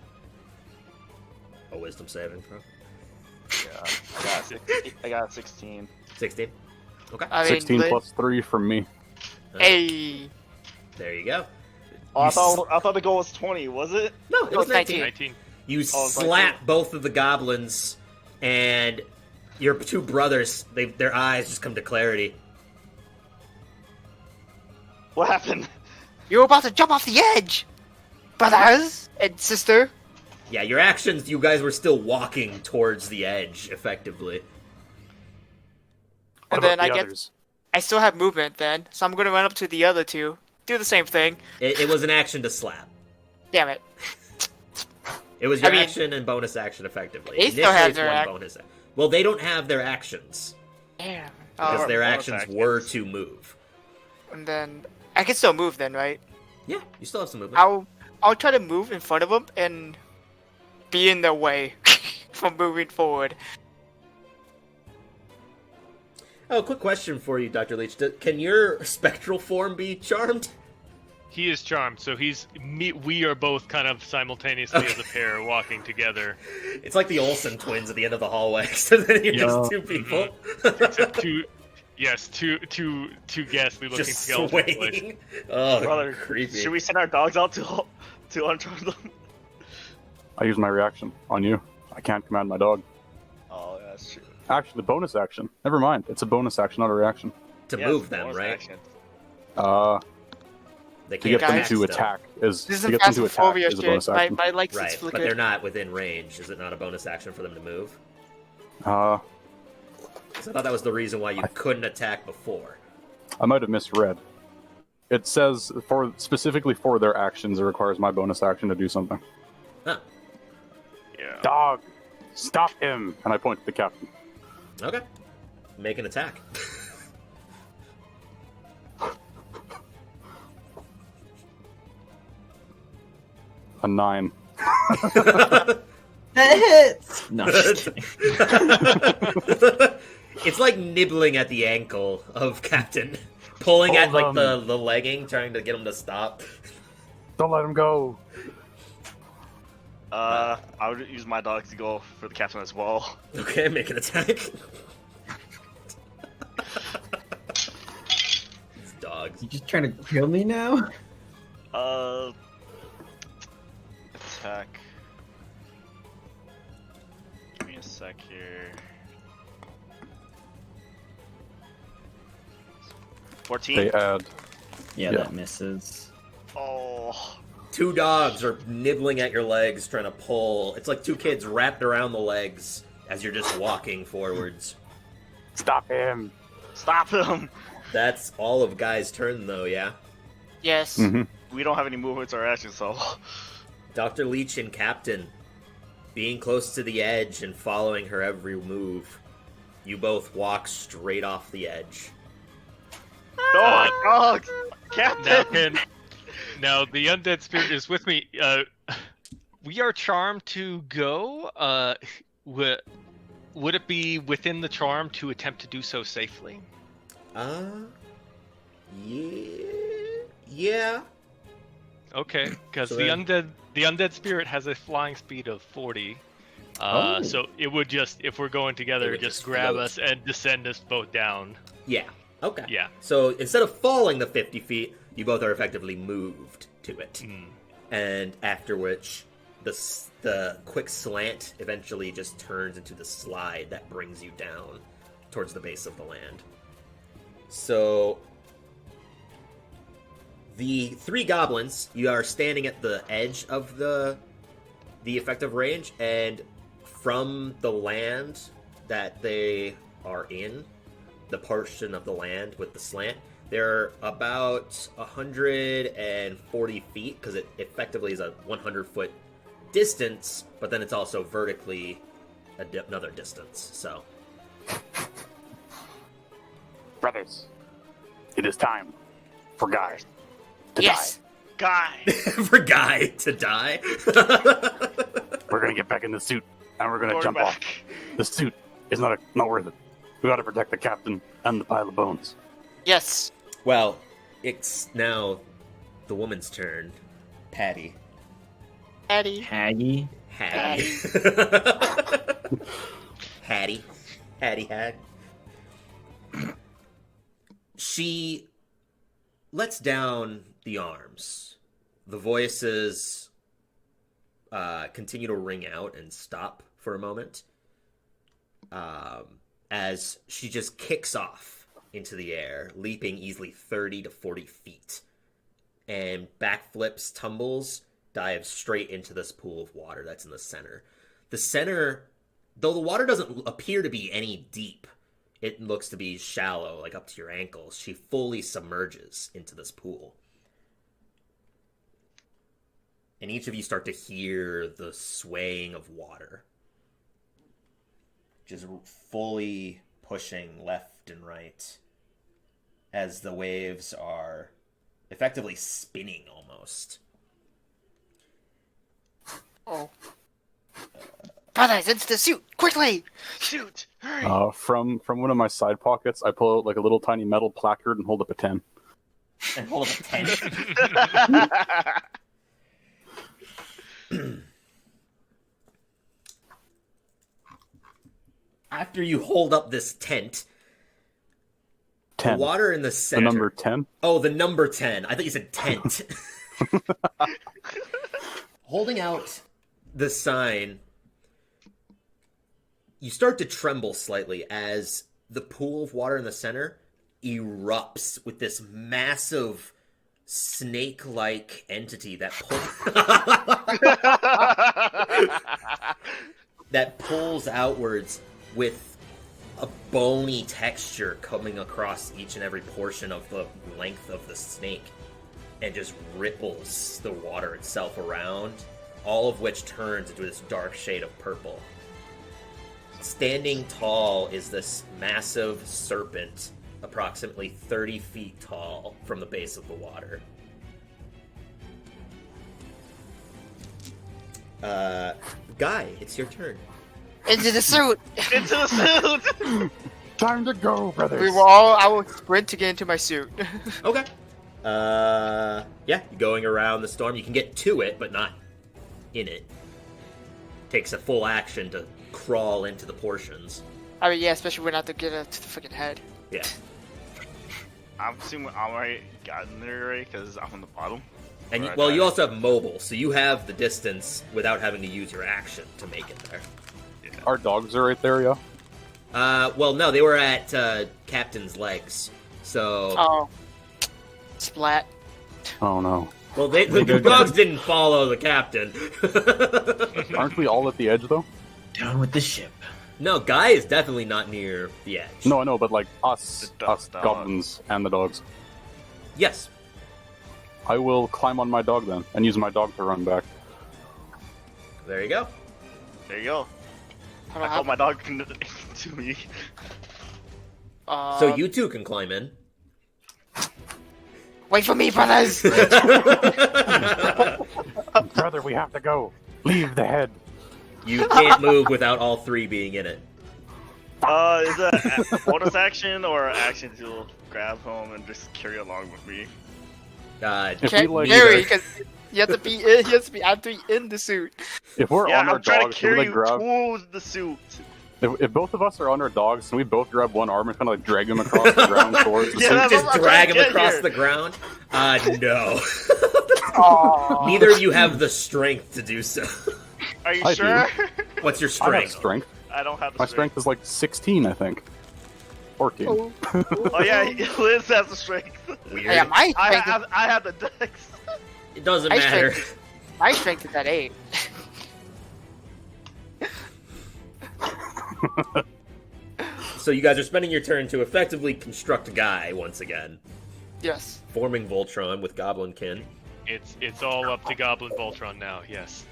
A wisdom saving throw. Yeah, I got a 16. 16. Okay. I mean, 16 plus 3 from me. Hey. There you go. Oh, I thought the goal was 20. Was it? No, it was 19. 19. You it's slap 19. both of the goblins, and your two brothers, their eyes just come to clarity. What happened? You're about to jump off the edge, brothers and sister. Yeah, your actions, you guys were still walking towards the edge, effectively. What And then about I the get, others? I still have movement then, so I'm gonna run up to the other two, do the same thing. It was an action to slap. Damn it. It was your I mean, action and bonus action, effectively. they still have it's their one bonus. Well, they don't have their actions, Damn. because Oh, their bonus actions actions. were to move. and then I can still move then, right? Yeah, you still have some movement. I'll try to move in front of them and be in their way from moving forward. Oh, quick question for you, Dr. Leach. Can your spectral form be charmed? He is charmed, so we are both kind of simultaneously as a pair walking together. It's like the Olsen twins at the end of the hallway, except that you're just two people. Except two ghastly looking just skeletons. swaying. Oh, Brother, creepy. should we send our dogs out to uncharm them? I use my reaction on you. I can't command my dog. Oh, yeah, that's true. Actually, the bonus action. Never mind. It's a bonus action, not a reaction. To Yeah, move it's them, bonus right? action. They To can't get them Guys. to still. attack is This to is get them to attack Phasmophobia is a bonus shit. action. My lights Right, is but flickered. they're not within range. Is it not a bonus action for them to move? 'Cause I thought that was the reason why you couldn't attack before. I might have misread. It says specifically for their actions, it requires my bonus action to do something. Huh. Yeah. Dog, stop him! And I point to the captain. Okay. Make an attack. A 9. That hits. No, just kidding. It's like nibbling at the ankle of Captain. Pulling at like the legging, trying to get him to stop. Don't let him go. I would use my dog to go for the captain as well. Okay, make an attack. These dogs. You just trying to kill me now? Attack. Give me a sec here. 14. They add. Yeah, Yeah. that misses. Oh. Two dogs are nibbling at your legs, trying to pull. It's like two kids wrapped around the legs as you're just walking forwards. Stop him. Stop him! That's all of Guy's turn, though, yeah? Yes. Mm-hmm. We don't have any movements or actions, so. Dr. Leach and Captain, being close to the edge and following her every move, you both walk straight off the edge. No, dogs! Captain! Now the undead spirit is with me. We are charmed to go. Would it be within the charm to attempt to do so safely? Yeah. Okay, because So the then- undead spirit has a flying speed of 40. Oh. So it would just, if we're going It together, would just just grab float. us and descend us both down. Yeah. Okay. Yeah. So instead of falling the 50 feet, you both are effectively moved to it. Mm. And after which, the quick slant eventually just turns into the slide that brings you down towards the base of the land. So the three goblins, you are standing at the edge of the effective range, and from the land that they are in, the portion of the land with the slant, they're about 140 feet, because it effectively is a 100-foot distance, but then it's also vertically another distance, so... Brothers, it is time for Guy to Yes. Guy! For Guy to die. die. We're gonna get back in the suit and we're gonna Going jump off. back. The suit is not worth it. We gotta protect the captain and the pile of bones. Yes. Well, it's now the woman's turn. Patty. Eddie. Haggy. Hattie. Hattie. Hattie Hag. She lets down the arms. The voices continue to ring out and stop for a moment. As she just kicks off into the air, leaping easily 30 to 40 feet. And backflips, tumbles, dives straight into this pool of water that's in the center. The center, though the water doesn't appear to be any deep, it looks to be shallow, like up to your ankles. She fully submerges into this pool. And each of you start to hear the swaying of water. Just fully pushing left and right as the waves are effectively spinning almost. Oh. Brothers, into the suit! Quickly! Shoot! Hurry! From one of my side pockets, I pull out like a little tiny metal placard and hold up a 10. And hold up a tent. After you hold up this tent, 10. the water in the The center. number 10. Oh, the number 10. I thought you said tent. Holding out the sign, you start to tremble slightly as the pool of water in the center erupts with this massive snake-like entity that that pulls outwards with a bony texture coming across each and every portion of the length of the snake, and just ripples the water itself around, all of which turns into this dark shade of purple. Standing tall is this massive serpent, approximately 30 feet tall from the base of the water. Guy, it's your turn. Into the suit. Into the suit. Time to go, brothers. I will sprint to get into my suit. Okay. Yeah, you're going around the storm. You can get to it, but not in it. Takes a full action to crawl into the portions. I mean, yeah, especially when I have to get to the freaking head. Yeah. I'm assuming I already gotten there already because I'm on the bottom. And you also have mobile, so you have the distance without having to use your action to make it there. Our dogs are right there, yeah? Well, no, they were at Captain's legs, so... Oh. Splat. Oh, no. Well, the dogs didn't follow the captain. Aren't we all at the edge, though? Down with the ship. No, Guy is definitely not near the edge. No, I know, but like us dogs. goblins and the dogs. Yes. I will climb on my dog then, and use my dog to run back. There you go. There you go. I I don't call have... my dog to me. So you two can climb in. Wait for me, brothers! Brother, we have to go. Leave the head. You can't move without all three being in it. Is that a bonus action or action to grab him and just carry along with me? If Can't we, like, carry, because you have to be in. I have to be in the suit. If we're Yeah, on our I'm trying dogs, to can we carry like grab? you to the suit. If both of us are on our dogs, can we both grab one arm and kind of like drag him across the ground towards the Yeah, suit? that's Just what I'm drag trying him to get across here. the ground? No. Aww. Neither of you have the strength to do so. Are you I sure? What's your I have strength? strength. I don't have the My strength is like 16, I think. 14. Oh yeah, Liz has the strength. Weird. Yeah, my strength, I have the dex. It doesn't My matter. my strength is at 8. So you guys are spending your turn to effectively construct a Guy once again, Yes. forming Voltron with Goblinkin. It's all up to Goblin Voltron now. Yes.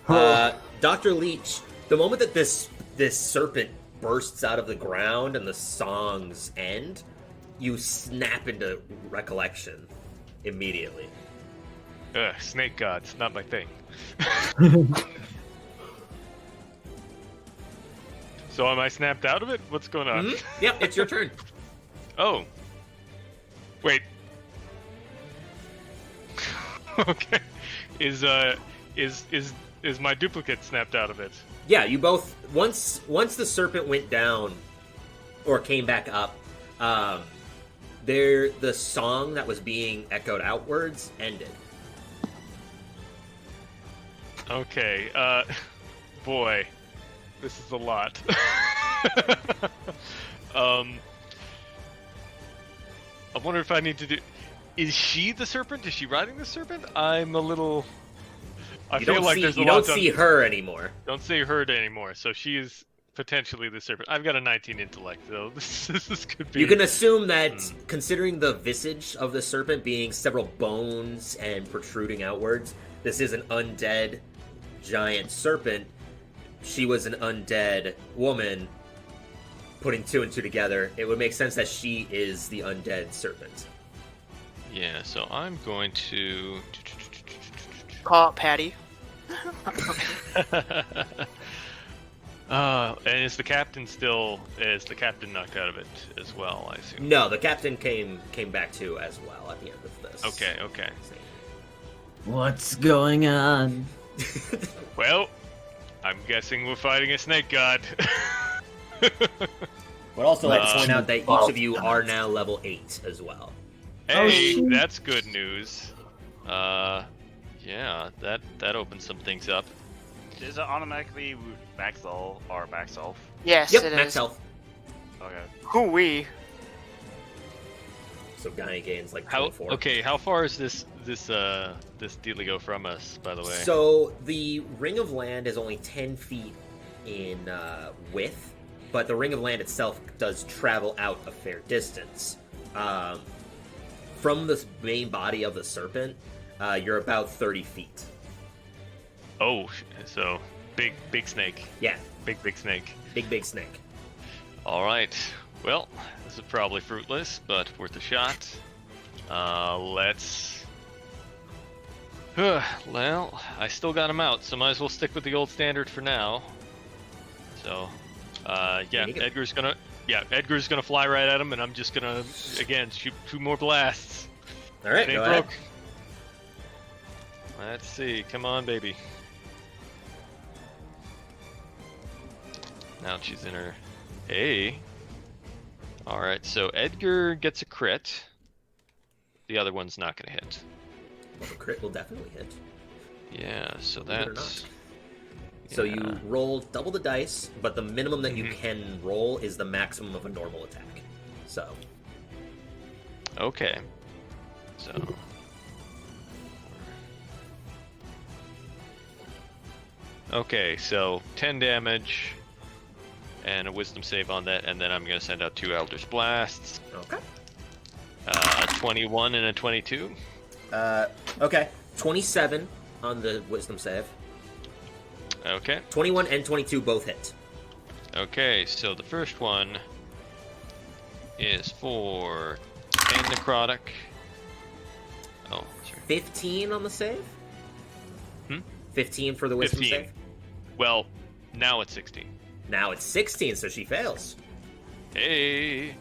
DrLeach, the moment that this serpent bursts out of the ground and the songs end, you snap into recollection immediately. Snake gods, not my thing. So am I snapped out of it? What's going on? Mm-hmm. Yep, it's your turn. Oh. Wait. Okay. Is my duplicate snapped out of it? Yeah, you both once the serpent went down or came back up, the song that was being echoed outwards ended. Okay. Boy, this is a lot. I wonder if I need to do. Is she the serpent? Is she riding the serpent? I'm a little. I feel like there's a you lot. don't see her anymore. Don't see her anymore. So she is potentially the serpent. I've got a 19 intellect, though. This could be. You can assume that, considering the visage of the serpent being several bones and protruding outwards, this is an undead giant serpent. She was an undead woman. Putting two and two together, it would make sense that she is the undead serpent. Yeah. So I'm going to. Call out Patty. And is the captain knocked out of it as well? I assume. No, the captain came back to as well at the end of this. Okay. What's going on? Well, I'm guessing we're fighting a snake god. But also, like to point out that each of you are now level 8 as well. Hey, that's good news. Yeah, that opens some things up. Is it automatically max health or max health? Yes, Yep, it max is. health. Okay. Hoo-wee. So Guy gains like How 24. okay? How far is this dealio from us, by the way? So the Ring of Land is only 10 feet in width, but the Ring of Land itself does travel out a fair distance. From the main body of the serpent, you're about 30 feet. Oh, so big snake. Yeah, Big snake. big snake. All right. Well, this is probably fruitless, but worth a shot. Let's. Well, I still got him out, so might as well stick with the old standard for now. So, yeah, There you go. Edgar's gonna fly right at him, and I'm just gonna again shoot 2 more blasts. All right, It ain't go ahead. broke. Let's see. Come on, baby. Now she's in her A. Alright, so Edgar gets a crit. The other one's not gonna hit. Well, the crit will definitely hit. Yeah, so Believe it or that's... So yeah. you roll double the dice, but the minimum that you Mhm. can roll is the maximum of a normal attack. So Okay. So... Okay, so 10 damage, and a wisdom save on that, and then I'm gonna send out 2 Eldritch Blasts. okay. 21 and a 22. Okay. 27 on the wisdom save. Okay. 21 and 22 both hit. Okay, so the first one is for 10 necrotic. Oh, sorry. 15 on the save? Hmm? 15 for the wisdom 15. save? Well, now it's 16. Now it's 16, so she fails. Hey!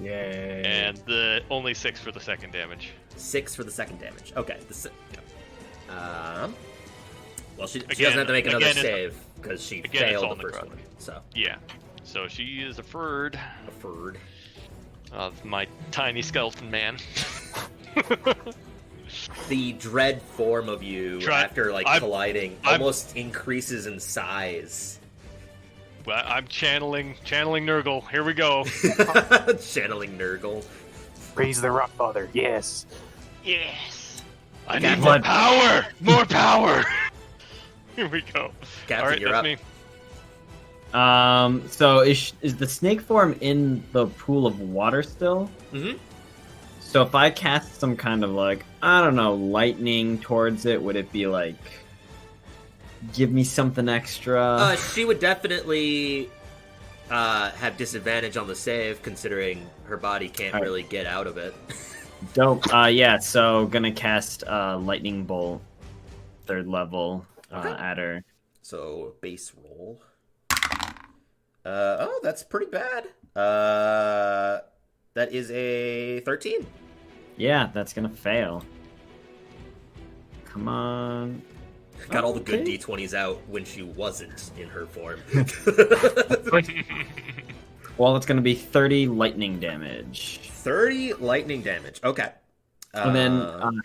Yay. And the only 6 for the second damage. 6 for the second damage. Okay. Well, she Again- doesn't have to make another again, it's- save because she again, it's failed all the first necrotic. one. So, Yeah. So she is a furred a furred. of my tiny skeleton man. The dread form of you after colliding I'm- almost increases in size. Well, I'm channeling Nurgle. Here we go. Channeling Nurgle. Praise the Rock Father. Yes. Yes. I Captain. need more power! More power! Here we go. Captain, All right, you're that's up. me. So is the snake form in the pool of water still? Mm-hmm. So if I cast some kind of I don't know, lightning towards it, would it be give me something extra? She would definitely have disadvantage on the save, considering her body can't Alright. really get out of it. Dope. Yeah, so gonna cast lightning bolt, 3rd level, Okay. at her. So base roll. That's pretty bad. That is a 13. Yeah, that's gonna fail. Come on. Got all the good Okay. d20s out when she wasn't in her form. Well, it's gonna be 30 lightning damage. 30 lightning damage. Okay. And then,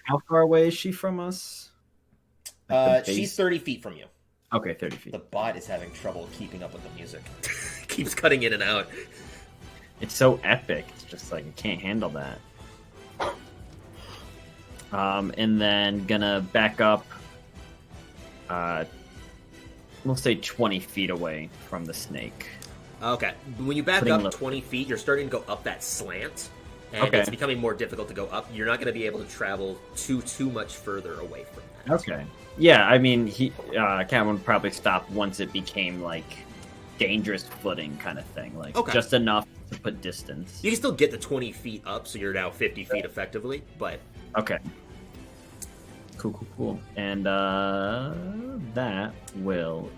how far away is she from us? The base? She's 30 feet from you. Okay, 30 feet. The bot is having trouble keeping up with the music. Keeps cutting in and out. It's so epic. It's just it can't handle that. And then gonna back up. We'll say 20 feet away from the snake. Okay. When you back Putting up left. 20 feet, you're starting to go up that slant. And Okay. it's becoming more difficult to go up. You're not going to be able to travel too much further away from that. Okay. Yeah, I mean, Cat would probably stop once it became dangerous footing kind of thing. Okay. Just enough to put distance. You can still get the 20 feet up, so you're now 50 feet effectively, but Okay. Cool. And that will.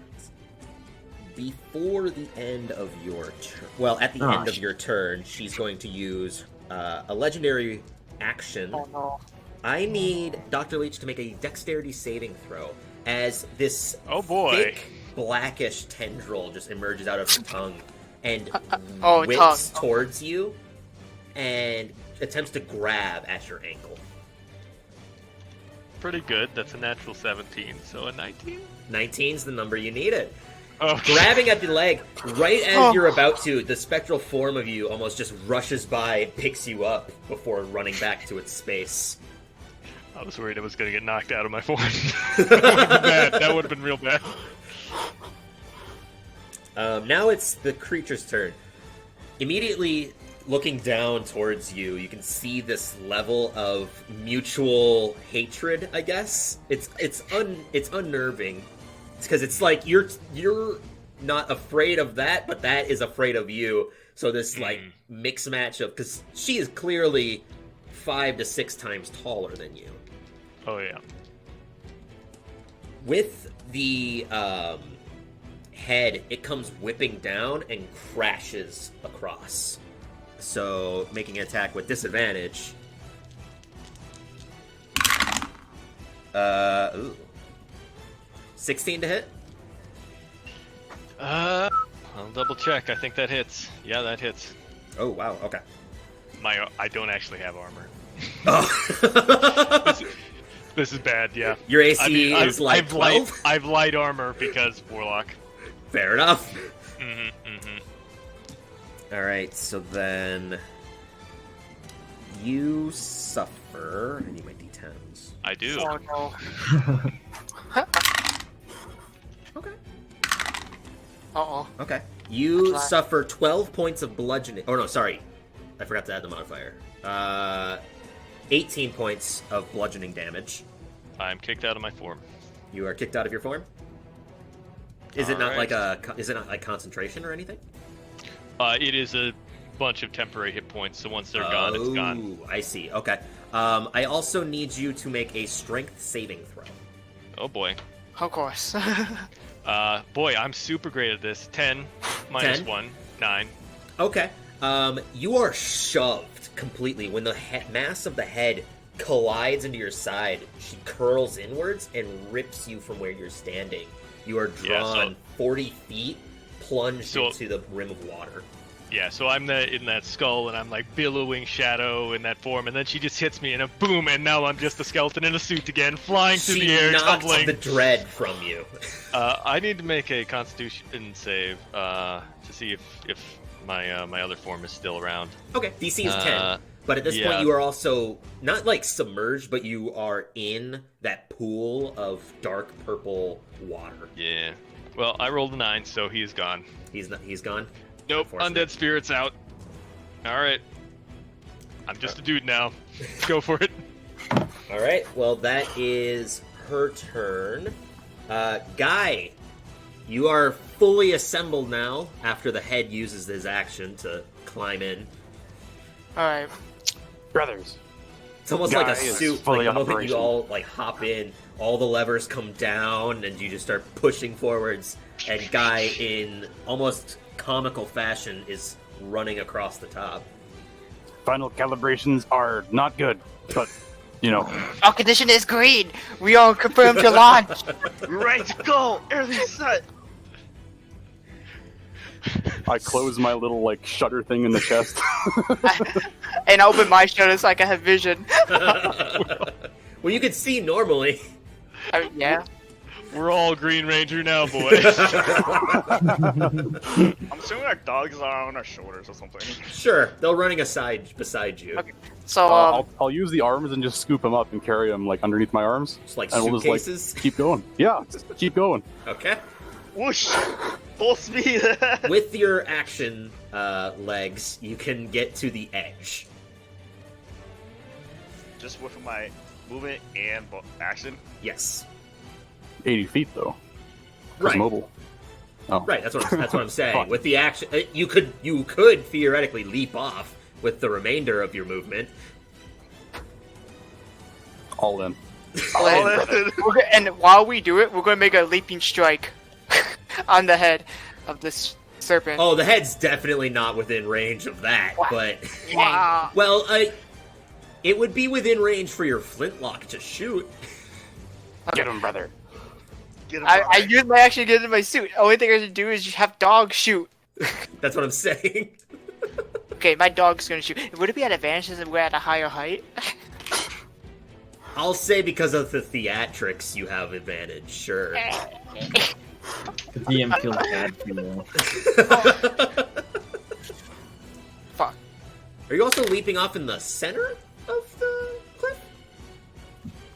before the end of your turn, well, at the Oh, end of your turn, she's going to use a legendary action. Oh no. I need Dr. Leach to make a dexterity saving throw as this Oh boy. thick, blackish tendril just emerges out of her tongue and Oh, whips tongue. towards you and attempts to grab at your ankle. pretty good. That's a natural 17, so a 19. 19's the number you needed. Oh, Grabbing at the leg, right as you're about to, the spectral form of you almost just rushes by, picks you up before running back to its space. I was worried I was going to get knocked out of my form. That would have been bad. That would have been real bad. Now it's the creature's turn. Immediately looking down towards you, you can see this level of mutual hatred, I guess. It's unnerving. It's because it's like you're not afraid of that, but that is afraid of you. So this like mix match of, because she is clearly 5 to 6 times taller than you. Oh, yeah. With the head, it comes whipping down and crashes across. So making an attack with disadvantage. Ooh. 16 to hit? I'll double check. I think that hits. Yeah, that hits. Oh, wow, okay. I don't actually have armor. Oh. This is bad, yeah. Your AC is like I've 12? I've light armor because Warlock. Fair enough. Mm-hmm. Alright, so then you suffer. I need my d10s. I do. Oh no. Okay. Uh-oh. Okay. You Try. suffer 12 points of bludgeoning. Oh, no, sorry. I forgot to add the modifier. 18 points of bludgeoning damage. I'm kicked out of my form. You are kicked out of your form? Is it not Alright. like concentration or anything? It is a bunch of temporary hit points, so once they're gone, it's gone. I see. Okay. I also need you to make a strength saving throw. Oh boy. Of course. Boy, I'm super great at this. 10 minus 10? 1, 9. Okay. You are shoved completely. When the mass of the head collides into your side, she curls inwards and rips you from where you're standing. You are drawn 40 feet, plunged into the rim of water. Yeah, so I'm in that skull, and I'm like billowing shadow in that form, and then she just hits me, and a boom, and now I'm just a skeleton in a suit again, flying through the air, She knocks tumbling. the dread from you. I need to make a Constitution save to see if my my other form is still around. Okay, DC is 10. But at this yeah. point, you are also not like submerged, but you are in that pool of dark purple water. Yeah. Well, I rolled a 9, so he is gone. He's gone. Nope, Unfortunate. undead spirit's out. All right. I'm just a dude now. Go for it. All right. Well, that is her turn. Guy, you are fully assembled now after the head uses his action to climb in. Alright. Brothers. It's almost Guy like a is suit. fully Like the moment you operational. all like hop in, all the levers come down, and you just start pushing forwards. And Guy, in almost comical fashion, is running across the top. Final calibrations are not good, but, you know, Our condition is green. We are confirmed to launch. Right, go! Everything's set! I close my little, like, shutter thing in the chest. And I open my shutter so I can have vision. Well, you can see normally. I mean, yeah. We're all Green Ranger now, boys. I'm assuming our dogs are on our shoulders or something. Sure, they're running beside you. Okay. So, I'll use the arms and just scoop them up and carry them, like, underneath my arms. Just like And we'll just, suitcases. like, keep going. Yeah, just keep going. Okay. Whoosh! Full speed! With your action legs, you can get to the edge. Just with my movement and action. Yes. 80 feet, though. 'Cause Right. mobile. Oh. Right. That's what I'm saying. Fine. With the action, you could theoretically leap off with the remainder of your movement. All in. and while we do it, we're going to make a leaping strike on the head of this serpent. Oh, the head's definitely not within range of that, but Wow. well, it would be within range for your flintlock to shoot. Get him, brother. Get him I right. use my action to get into my suit. Only thing I should do is just have dogs shoot. That's what I'm saying. Okay, my dog's gonna shoot. Would it be at advantage since we're at a higher height? I'll say because of the theatrics, you have advantage. Sure. The DM feels bad for you. Fuck. Are you also leaping off in the center of the cliff?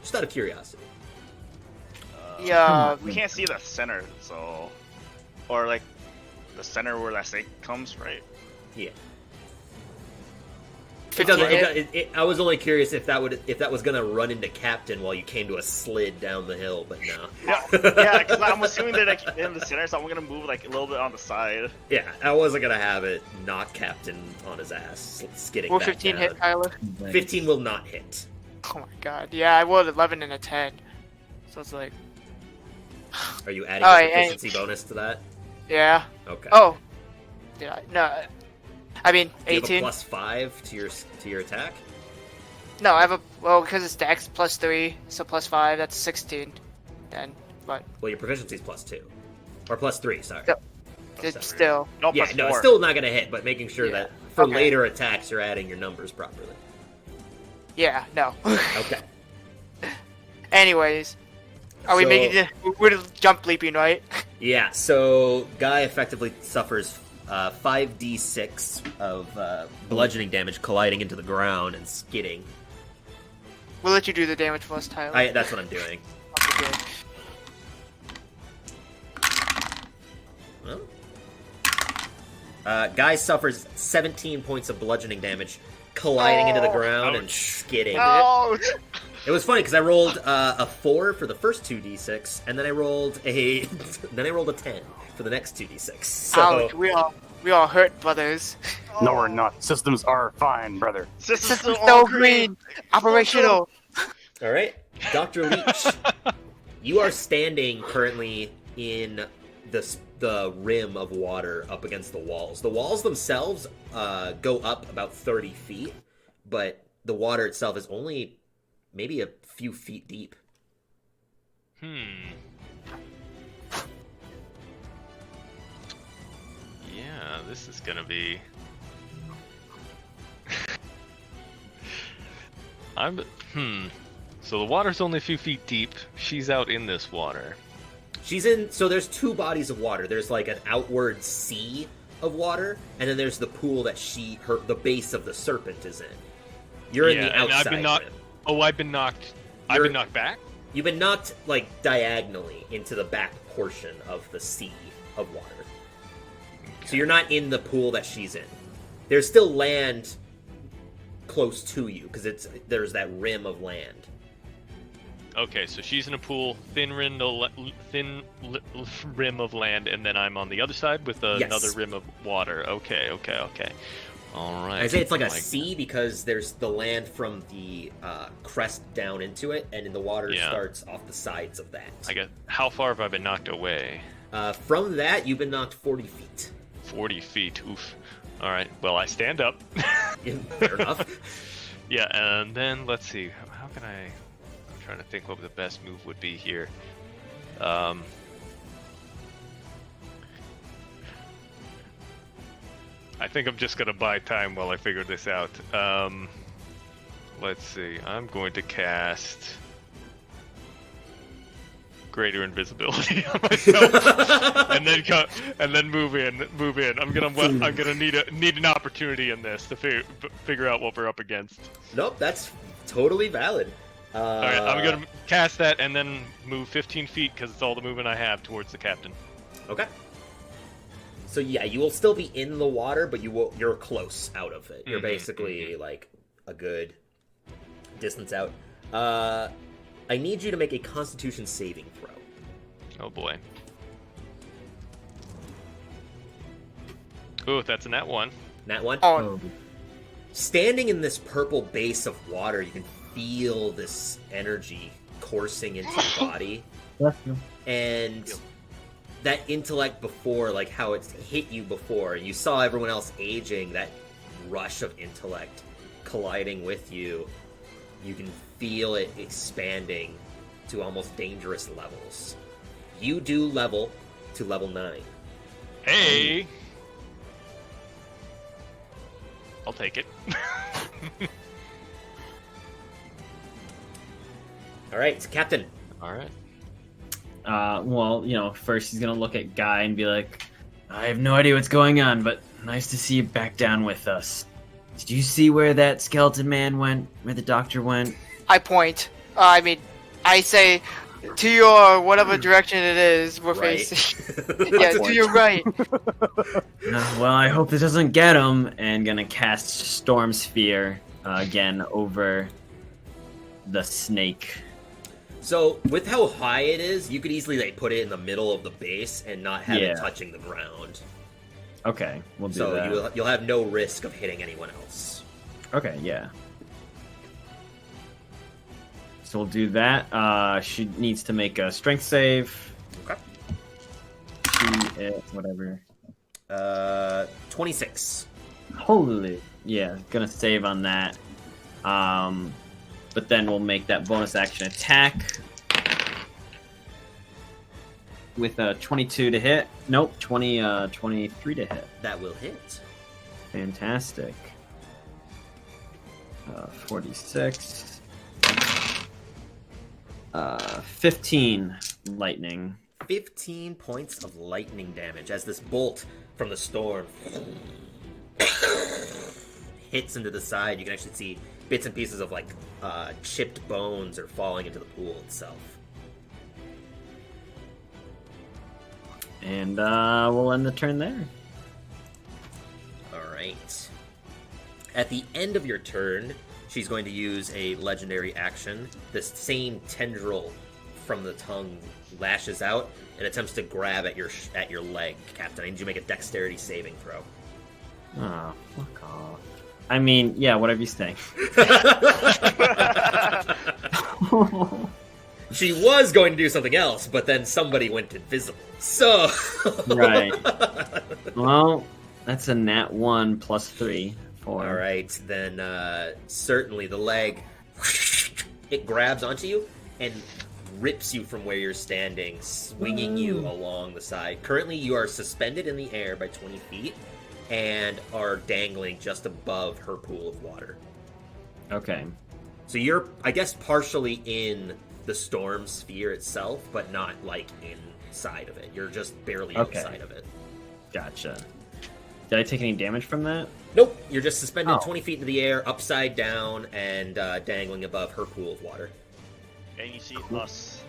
Just out of curiosity. Yeah. We can't see the center, so... Or, like, the center where that snake comes, right? Yeah. 15 I was only curious if that was gonna run into Captain while you came to a slid down the hill, but no. Yeah, because I'm assuming they're like in the center, so I'm gonna move like a little bit on the side. Yeah, I wasn't gonna have it knock Captain on his ass, skidding Will back 15 down. hit, Tyler? 15 will not hit. Oh my god. Yeah, I rolled 11 and a 10. So it's like... Are you adding Oh, a yeah. proficiency bonus to that? Yeah. Okay. Oh. Did I? No. I mean, Do you have a 18. +5 to your attack? No, I have a... Well, because it's dex +3, so +5, that's 16. Then, but... Well, your proficiency is +2. Or +3, sorry. Yep. It's still... No, Yeah, plus no, it's 4. still not gonna hit, but making sure Yeah. that for Okay. later attacks you're adding your numbers properly. Yeah, no. Okay. Anyways. Are we So- making it... We're jump leaping, right? Yeah, so Guy effectively suffers 5d6 of bludgeoning damage colliding into the ground and skidding. We'll let you do the damage for us, Tyler. That's what I'm doing. Okay, good. Well, Guy suffers 17 points of bludgeoning damage colliding into the ground and skidding. Ouch! It was funny because I rolled a 4 for the first 2d6, and then I rolled a 10 for the next 2d6. So Ouch, we all hurt, brothers. No, we're not. Systems are fine, brother. System's System still so all green. Operational. all right, Dr. Leach, you are standing currently in the rim of water up against the walls. The walls themselves go up about 30 feet, but the water itself is only maybe a few feet deep. Yeah, this is gonna be... So the water's only a few feet deep. She's out in this water. She's in. So there's two bodies of water. There's like an outward sea of water, and then there's the pool that the base of the serpent is in. You're in the and outside. I've been knocked. rim. Oh, I've been knocked. I've been knocked back. You've been knocked like diagonally into the back portion of the sea of water. So you're not in the pool that she's in. There's still land close to you because there's that rim of land. Okay, so she's in a pool, thin rim of land, and then I'm on the other side with another rim of water. Okay. All right. I say it's like a sea because there's the land from the crest down into it, and then the water starts off the sides of that. I guess. How far have I been knocked away? From that, you've been knocked 40 feet. 40 feet. Oof. All right. Well, I stand up. Fair enough. Yeah, and then let's see. How can I? I'm trying to think what the best move would be here. I think I'm just gonna buy time while I figure this out. Let's see. I'm going to cast greater invisibility on myself, and then move in. I'm gonna need an opportunity in this to figure out what we're up against. Nope, that's totally valid. All right, I'm gonna cast that and then move 15 feet because it's all the movement I have towards the captain. Okay. So yeah, you will still be in the water, but you're close out of it. You're basically like a good distance out. I need you to make a Constitution saving throw. Oh boy. Ooh, that's a nat 1. Nat 1? Oh, Standing in this purple base of water, you can feel this energy coursing into your body. And that intellect before, like how it's hit you before, you saw everyone else aging, that rush of intellect colliding with you, you can feel it expanding to almost dangerous levels. You do level to level 9. Hey! I'll take it. All right, Captain. All right. Well, first he's gonna look at Guy and be like, I have no idea what's going on, but nice to see you back down with us. Did you see where that skeleton man went? Where the doctor went? I point. I say to your whatever direction it is we're Right. facing. Yeah, to your right. Well, I hope this doesn't get him. And gonna cast Storm Sphere again over the snake. So with how high it is, you could easily put it in the middle of the base and not have it Yeah. touching the ground. Okay, we'll do So that. you'll have no risk of hitting anyone else. Okay, yeah. So we'll do that. She needs to make a strength save. Okay. Whatever. 26. Holy. Yeah, gonna save on that. But then we'll make that bonus action attack. With a 22 to hit. Nope, 23 to hit. That will hit. Fantastic. 46. 15 lightning. 15 points of lightning damage as this bolt from the storm hits into the side. You can actually see bits and pieces of chipped bones are falling into the pool itself. And we'll end the turn there. Alright. At the end of your turn, she's going to use a legendary action. This same tendril from the tongue lashes out and attempts to grab at your leg, Captain. I need you to make a dexterity saving throw. Oh, fuck off. I mean, yeah, whatever you say. She was going to do something else, but then somebody went invisible. So... Right. Well, that's a nat 1 plus 3. 4. Alright, then certainly the leg, it grabs onto you and rips you from where you're standing, swinging you along the side. Currently, you are suspended in the air by 20 feet and are dangling just above her pool of water. Okay. So you're, I guess, partially in the storm sphere itself, but not, inside of it. You're just barely outside of it. Gotcha. Did I take any damage from that? Nope, you're just suspended Oh. 20 feet into the air, upside down, and dangling above her pool of water. And you see us.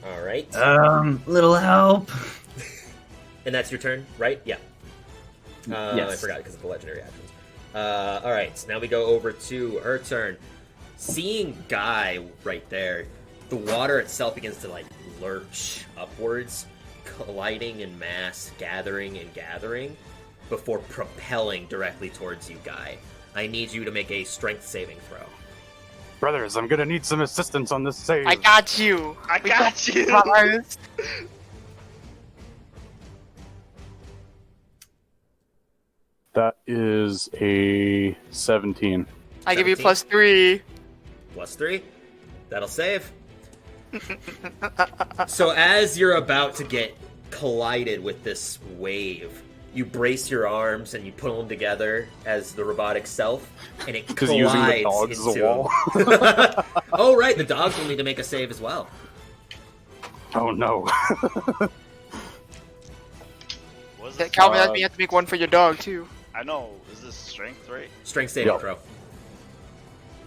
Alright. Little help. And that's your turn, right? Yeah. Yes. I forgot because of the legendary actions. Alright, so now we go over to her turn. Seeing Guy right there, the water itself begins to lurch upwards, colliding in mass, gathering and gathering, before propelling directly towards you, Guy. I need you to make a strength saving throw. Brothers, I'm gonna need some assistance on this save. I got you. I got you. Brothers. That is a 17. I give you 17. +3. +3. That'll save. So as you're about to get collided with this wave, you brace your arms and you put them together as the robotic self, and it Because collides using the dogs as a into... wall. Oh, right, the dogs will need to make a save as well. Oh no. What is this? Calvin, that means you have to make one for your dog, too. I know. Is this strength, right? Strength saving Yep. throw.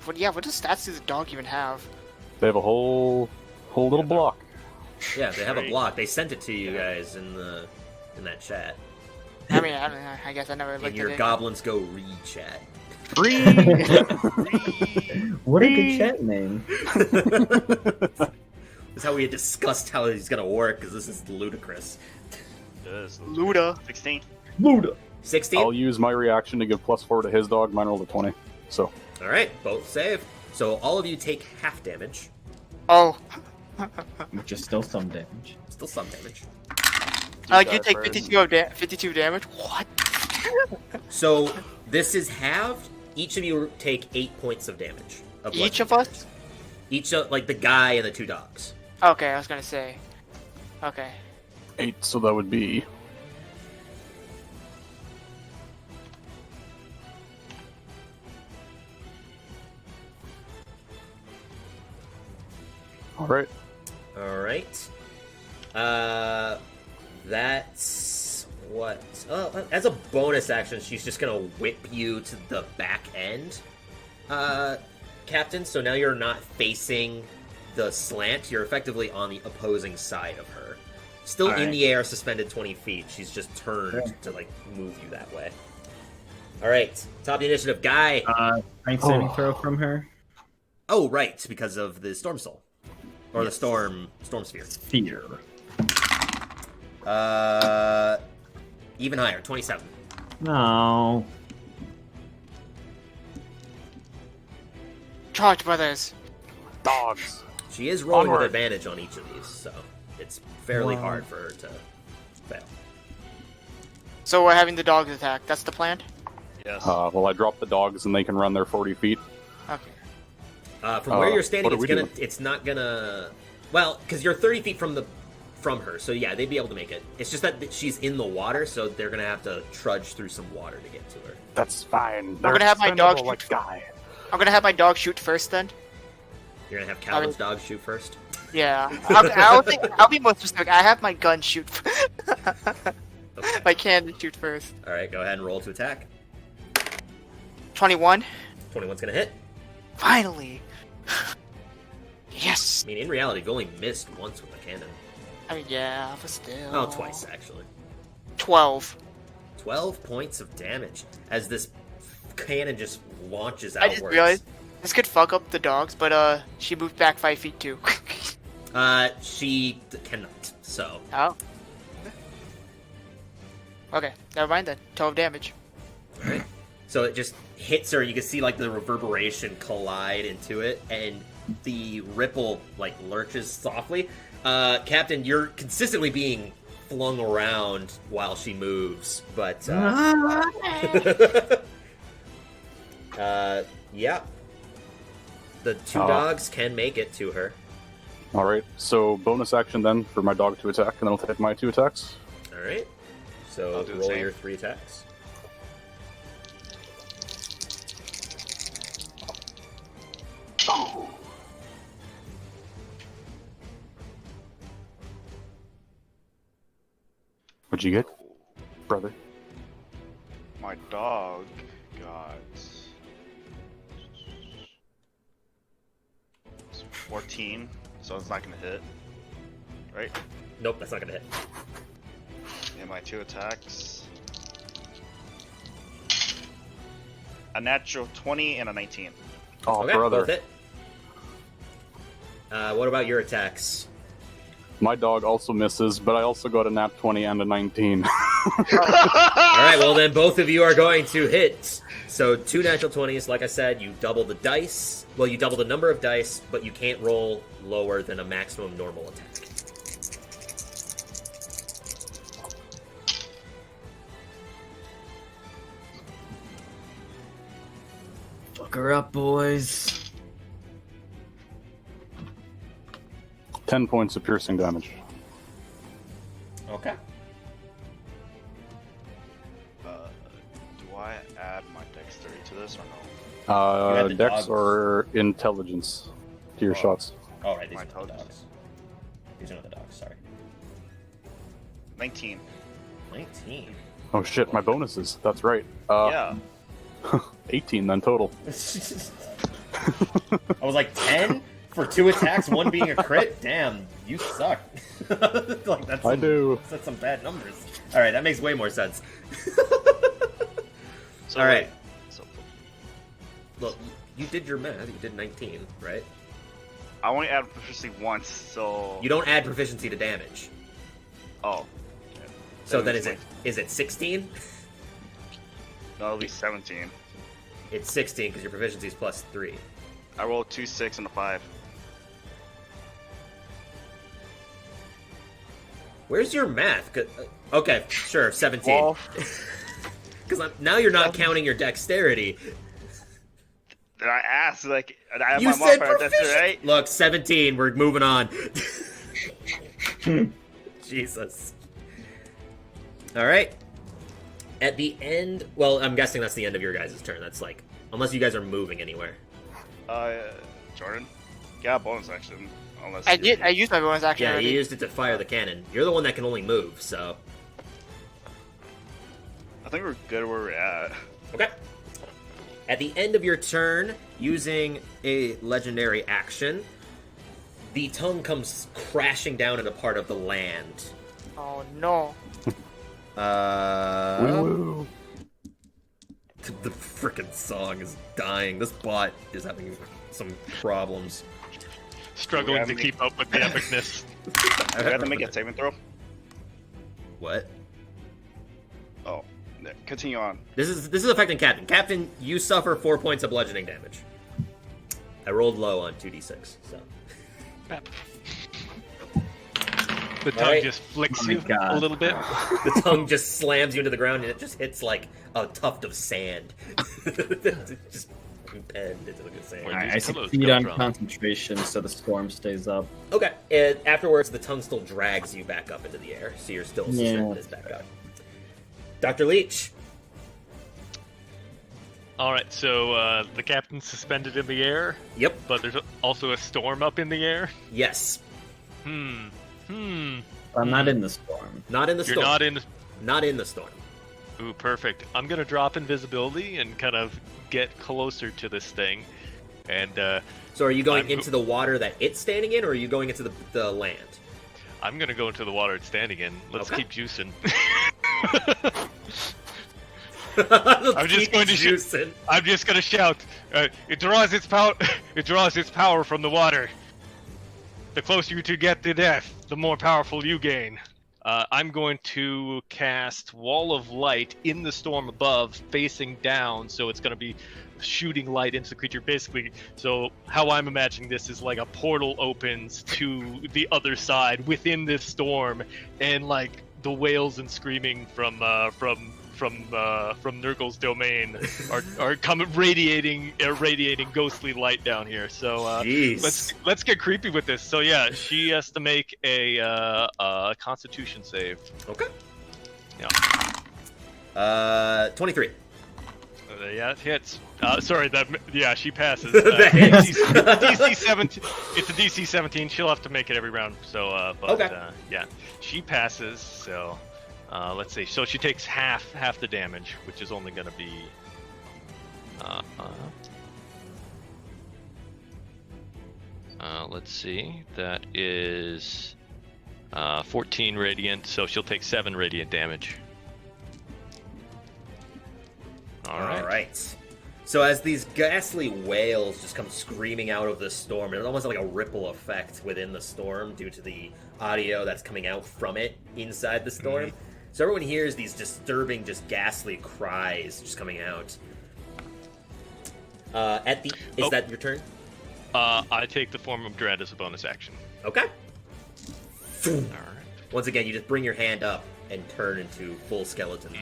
What does stats does the dog even have? They have a whole little block. Yeah, they have a Great. block. They sent it to you guys in that chat. I mean, I don't know. I guess I never And looked your at it. goblins go read chat. What a good chat name. That's how we had discussed how he's gonna work, because this is ludicrous. Yes. Luda. 16. Luda. 16? I'll use my reaction to give +4 to his dog. Mine rolled a 20. So Alright, both save. So all of you take half damage. Oh. Which is still some damage. Still some damage. You take 52 damage? What? So this is halved. Each of you take 8 points of damage. Each bludgeoning of us? damage. Each of, the guy and the two dogs. Okay, I was gonna say. Okay. 8, so that would be... All right. All right. That's what. Oh, as a bonus action, she's just gonna whip you to the back end, Captain. So now you're not facing the slant. You're effectively on the opposing side of her. Still All in right. the air, suspended 20 feet. She's just turned to like move you that way. All right, top of the initiative, Guy. Strength saving throw from her. Oh, right, because of the Storm Soul. Or the Storm Sphere. Fear. Even higher, 27. No. Charge, brothers. Dogs. She is rolling with Onward. advantage on each of these, so it's fairly Wow. hard for her to fail. So we're having the dogs attack. That's the plan? Yes. Well, I drop the dogs and they can run their 40 feet. Okay. From where you're standing, what are we doing? it's not gonna. Well, because you're 30 feet from her, so yeah, they'd be able to make it. It's just that she's in the water, so they're gonna have to trudge through some water to get to her. That's fine. I'm gonna have my dog expendable like shoot. Guy. I'm gonna have my dog shoot first then. You're gonna have Calvin's dog shoot first. Yeah. I'll be more specific. I have my gun shoot. Okay. My cannon shoot first. All right, go ahead and roll to attack. 21. 21's gonna hit. Finally. Yes. I mean, in reality, you've only missed once with the cannon. I mean, yeah, but still. Oh, twice actually. 12. 12 points of damage as this cannon just launches I outwards. just realized this could fuck up the dogs, but she moved back 5 feet too. She cannot. So Oh. Okay, never mind then. 12 damage. Alright. So it just hits her. You can see like the reverberation collide into it, and the ripple like lurches softly. Captain, you're consistently being flung around while she moves, but yeah. The two dogs can make it to her. All right. So bonus action then for my dog to attack, and then I'll take my 2 attacks. Alright. So I'll do the roll same. your 3 attacks. What'd you get, brother? My dog got 14, so it's not gonna hit. Right? Nope, that's not gonna hit. And my 2 attacks. A natural 20 and a 19. Oh, Okay, brother. both hit. What about your attacks? My dog also misses, but I also got a nat 20 and a 19. Alright, well then both of you are going to hit. So 2 natural 20s, like I said, you double the dice. Well, you double the number of dice, but you can't roll lower than a maximum normal attack. Fuck her up, boys. 10 points of piercing damage. Okay. Do I add my dexterity to this or no? You had the Dex dogs. or intelligence to your shots. Alright, these My are not the intelligence. dogs. These are not the dogs, sorry. 19. 19. Oh shit, my bonuses. That's right. Yeah. 18 then total. I was like 10 for 2 attacks, 1 being a crit. Damn, you suck. Like that's I do. That's some bad numbers. All right, that makes way more sense. So All right. So Look, you did your math. You did 19, right? I only add proficiency once, so You don't add proficiency to damage. oh. So then it's is it 16? No, it'll be 17. It's 16 because your proficiency is plus 3. I rolled 2, 6, and a 5. Where's your math? Okay, sure, 17. Well, Because now you're not counting your dexterity. did I ask? Like, I have You my said modifier, that's proficient. right? Look, 17. We're moving on. Jesus. All right. At the end, well, I'm guessing that's the end of your guys' turn. That's like, unless you guys are moving anywhere. Jordan, get a bonus action Unless I you're- did. I used my bonus action Yeah, already. you used it to fire the cannon. You're the one that can only move, so. I think we're good where we're at. Okay. At the end of your turn, using a legendary action, the tongue comes crashing down in a part of the land. Oh no. Woo. The frickin' song is dying. This bot is having some problems. Struggling to Yeah, keep up with the epicness. Do we have to make a saving throw? What? Oh, continue on. This is affecting Captain. Captain, you suffer 4 points of bludgeoning damage. I rolled low on 2d6, so. The tongue Alright. just flicks Oh my you God. a little bit. The tongue just slams you into the ground and it just hits like a tuft of sand. It just impend into the sand. Where I these pillows succeed come on from? concentration, so the storm stays up. Okay, and afterwards the tongue still drags you back up into the air, so you're still Yeah. suspended back up. Dr. Leach. All right, so the captain's suspended in the air, Yep. but there's also a storm up in the air. Yes. I'm not in the storm. Not in the You're storm. not in. Not in the storm. Ooh, perfect. I'm gonna drop invisibility and kind of get closer to this thing, and So are you going I'm- into the water that it's standing in, or are you going into the land? I'm gonna go into the water it's standing in. Let's Okay. keep juicing. I'm just going to juicing. I'm just gonna shout. It draws its power. It draws its power from the water. The closer you to get to death, the more powerful you gain. I'm going to cast Wall of Light in the storm above, facing down, so it's going to be shooting light into the creature. Basically, so how I'm imagining this is like a portal opens to the other side within this storm, and like the wails and screaming from Nurgle's domain are coming radiating ghostly light down here. So Jeez. let's get creepy with this. So yeah, she has to make a Constitution save. Okay. Yeah. 23. Yeah, it hits. Sorry, she passes. That hits. DC 17. It's a DC 17. She'll have to make it every round. So, but Okay. yeah, she passes. So, let's see. So she takes half the damage, which is only going to be. Let's see. That is 14 radiant. So she'll take 7 radiant damage. All right. So as these ghastly wails just come screaming out of the storm, it's almost like a ripple effect within the storm due to the audio that's coming out from it inside the storm. Mm-hmm. So everyone hears these disturbing, just ghastly cries just coming out. Is that your turn? I take the form of dread as a bonus action. Okay. All right. Once again, you just bring your hand up and turn into full skeleton.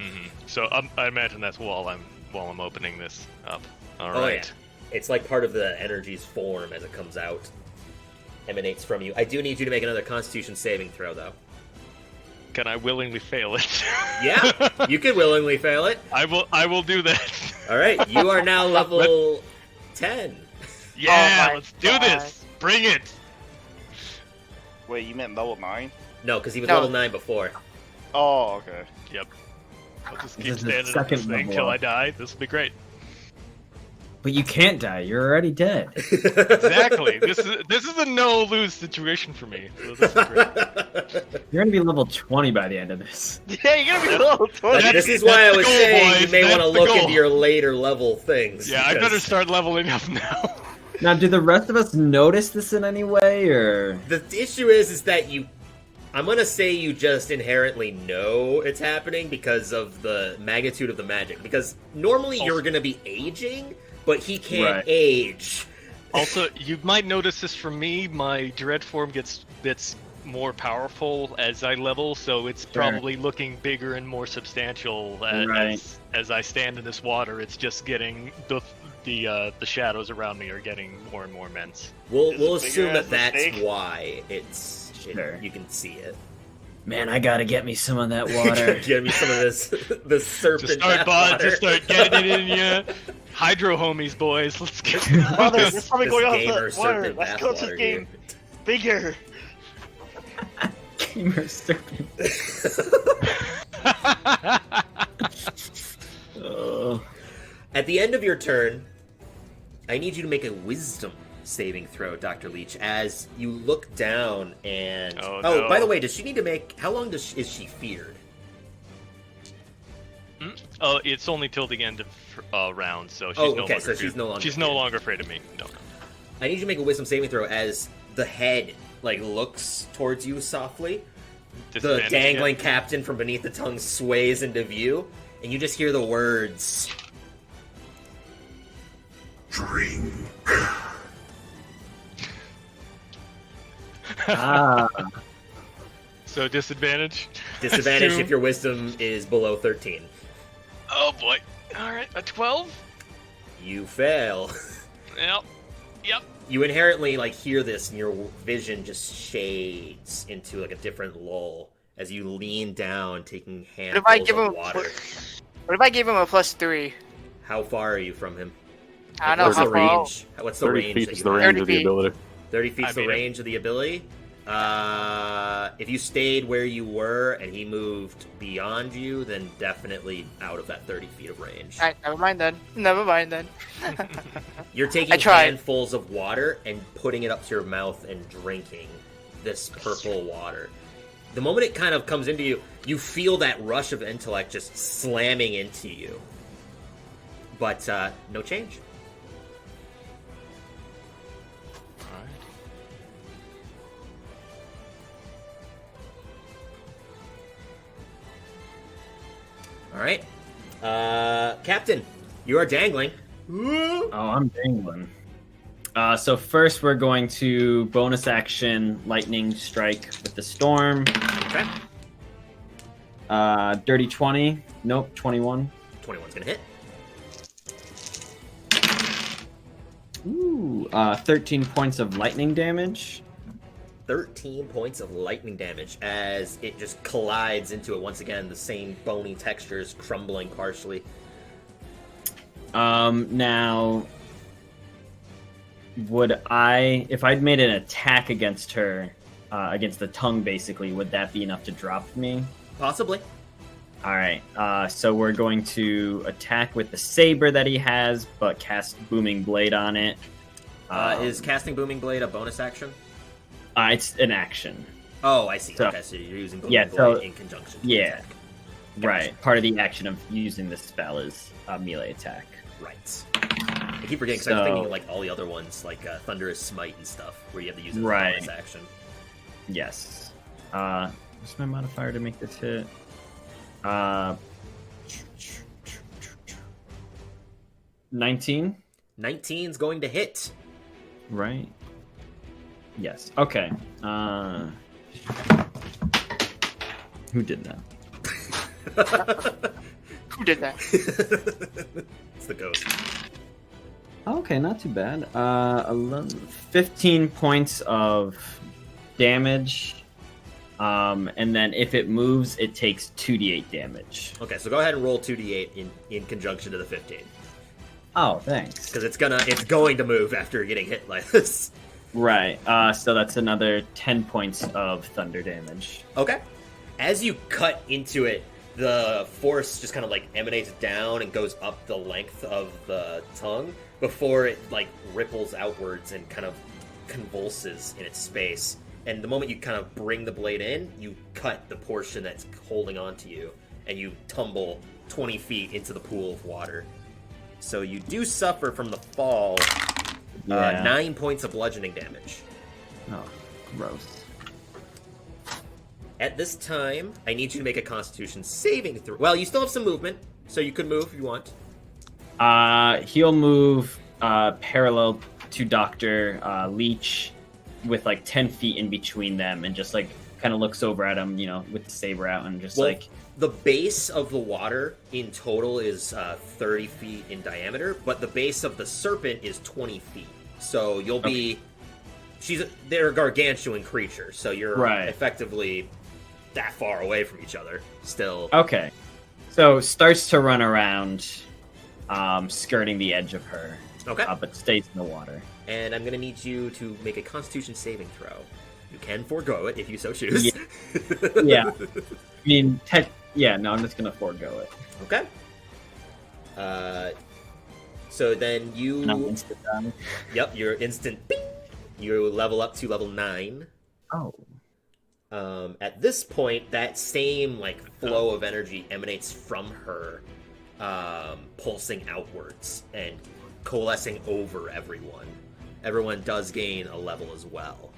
So I imagine that's while I'm opening this up. All Oh, right. yeah. It's like part of the energy's form as it comes out, emanates from you. I do need you to make another Constitution saving throw, though. Can I willingly fail it? Yeah, you can willingly fail it. I will do that. All right, you are now level 10. Yeah, my let's do God. this. Bring it. Wait, you meant level 9? No, because he was No. level 9 before. Oh, okay. Yep. I'll just keep This is standing in second this thing level till up. I die. This will be great. But you can't die. You're already dead. Exactly. This is a no-lose situation for me. So this is great. You're gonna be level 20 by the end of this. Yeah, you're gonna be level 20. This is why I That's the was goal, saying you boys. may want to That's the look goal. into your later level things. Yeah, I because better start leveling up now. Now, do the rest of us notice this in any way, or The issue is that I'm gonna say you just inherently know it's happening because of the magnitude of the magic. Because normally you're gonna be aging, but he can't Right. age. Also, you might notice this from me. My dread form gets bits more powerful as I level, so it's probably looking bigger and more substantial Right. as I stand in this water. It's just getting the shadows around me are getting more and more immense. We'll Is it assume bigger as that the that's snake? why Sure. you can see it. man, I gotta get me some of that water. Give me some of this serpent Just start, bath bud. water. Just start getting it in you. Hydro homies, boys. Let's get Brother, This- there's something this going on gamer with that water. serpent Let's bath go to water this game. Bigger. Gamer serpent. Oh. At the end of your turn, I need you to make a wisdom saving throw, Dr. Leach, as you look down and... Oh, no. by the way, does she need to make... How long is she feared? Oh, it's only till the end of round, so she's no longer so feared. she's no longer She's feared. no longer afraid of me. No. I need you to make a wisdom saving throw as the head, looks towards you softly. The Disadvantage dangling again? captain from beneath the tongue sways into view, and you just hear the words... Drink. So disadvantage? Disadvantage Assume- if your wisdom is below 13. Oh boy. Alright, a 12? You fail. Yep. You inherently hear this, and your vision just shades into a different lull as you lean down, taking What if I handfuls give of him? water. What if I gave him a +3? How far are you from him? I don't know What's how the far. range? What's the 30 range feet that is you the have? range 30 of the feet. ability. 30 feet's I the mean, range of the ability. If you stayed where you were and he moved beyond you, then definitely out of that 30 feet of range. Alright, never mind then. Never mind then. You're taking I tried. handfuls of water and putting it up to your mouth and drinking this purple water. The moment it kind of comes into you, you feel that rush of intellect just slamming into you. But no change. All right. Captain, you are dangling. Oh, I'm dangling. So first we're going to bonus action lightning strike with the storm. Okay. Dirty 20. Nope, 21. 21's gonna hit. Ooh, 13 points of lightning damage. 13 points of lightning damage as it just collides into it once again. The same bony textures crumbling partially. Now, would I, if I'd made an attack against her, against the tongue basically, would that be enough to drop me? Possibly. All right, so we're going to attack with the saber that he has, but cast Booming Blade on it. Is casting Booming Blade a bonus action? It's an action. Oh, I see. So- Okay, so you're using Booming Yeah, Blade so- in conjunction. To yeah. attack. Gotcha. Right. Part of the action of using this spell is a melee attack. Right. I keep forgetting because I'm So- thinking all the other ones, Thunderous Smite and stuff, where you have to use it as a Right. bonus action. Yes. What's my modifier to make this hit? 19. 19's going to hit. Right. Yes. Okay. Who did that? Who did that? It's the ghost. Okay, not too bad. 15 points of damage. And then if it moves, it takes 2d8 damage. Okay, so go ahead and roll 2d8 in conjunction to the 15. Oh, thanks. Because it's going to move after getting hit like this. Right. So that's another 10 points of thunder damage. Okay. As you cut into it, the force just kind of emanates down and goes up the length of the tongue before it ripples outwards and kind of convulses in its space. And the moment you kind of bring the blade in, you cut the portion that's holding onto you, and you tumble 20 feet into the pool of water. So you do suffer from the fall. Yeah. 9 points of bludgeoning damage. Oh, gross. At this time, I need you to make a Constitution saving throw. Well, you still have some movement, so you can move if you want. He'll move parallel to Dr. Leach with 10 feet in between them and just kind of looks over at him, with the saber out and just the base of the water in total is 30 feet in diameter, but the base of the serpent is 20 feet. So you'll be... They're a gargantuan creature, so you're effectively that far away from each other still. Okay. So starts to run around, skirting the edge of her. Okay. But stays in the water. and I'm going to need you to make a Constitution saving throw. You can forego it if you so choose. Yeah. I mean, no, I'm just gonna forego it. Okay. So then you. And I'm instant done. Yep, you're instant. Bing! You level up to level 9. Oh. At this point, that same like flow of energy emanates from her, pulsing outwards and coalescing over everyone. Everyone does gain a level as well.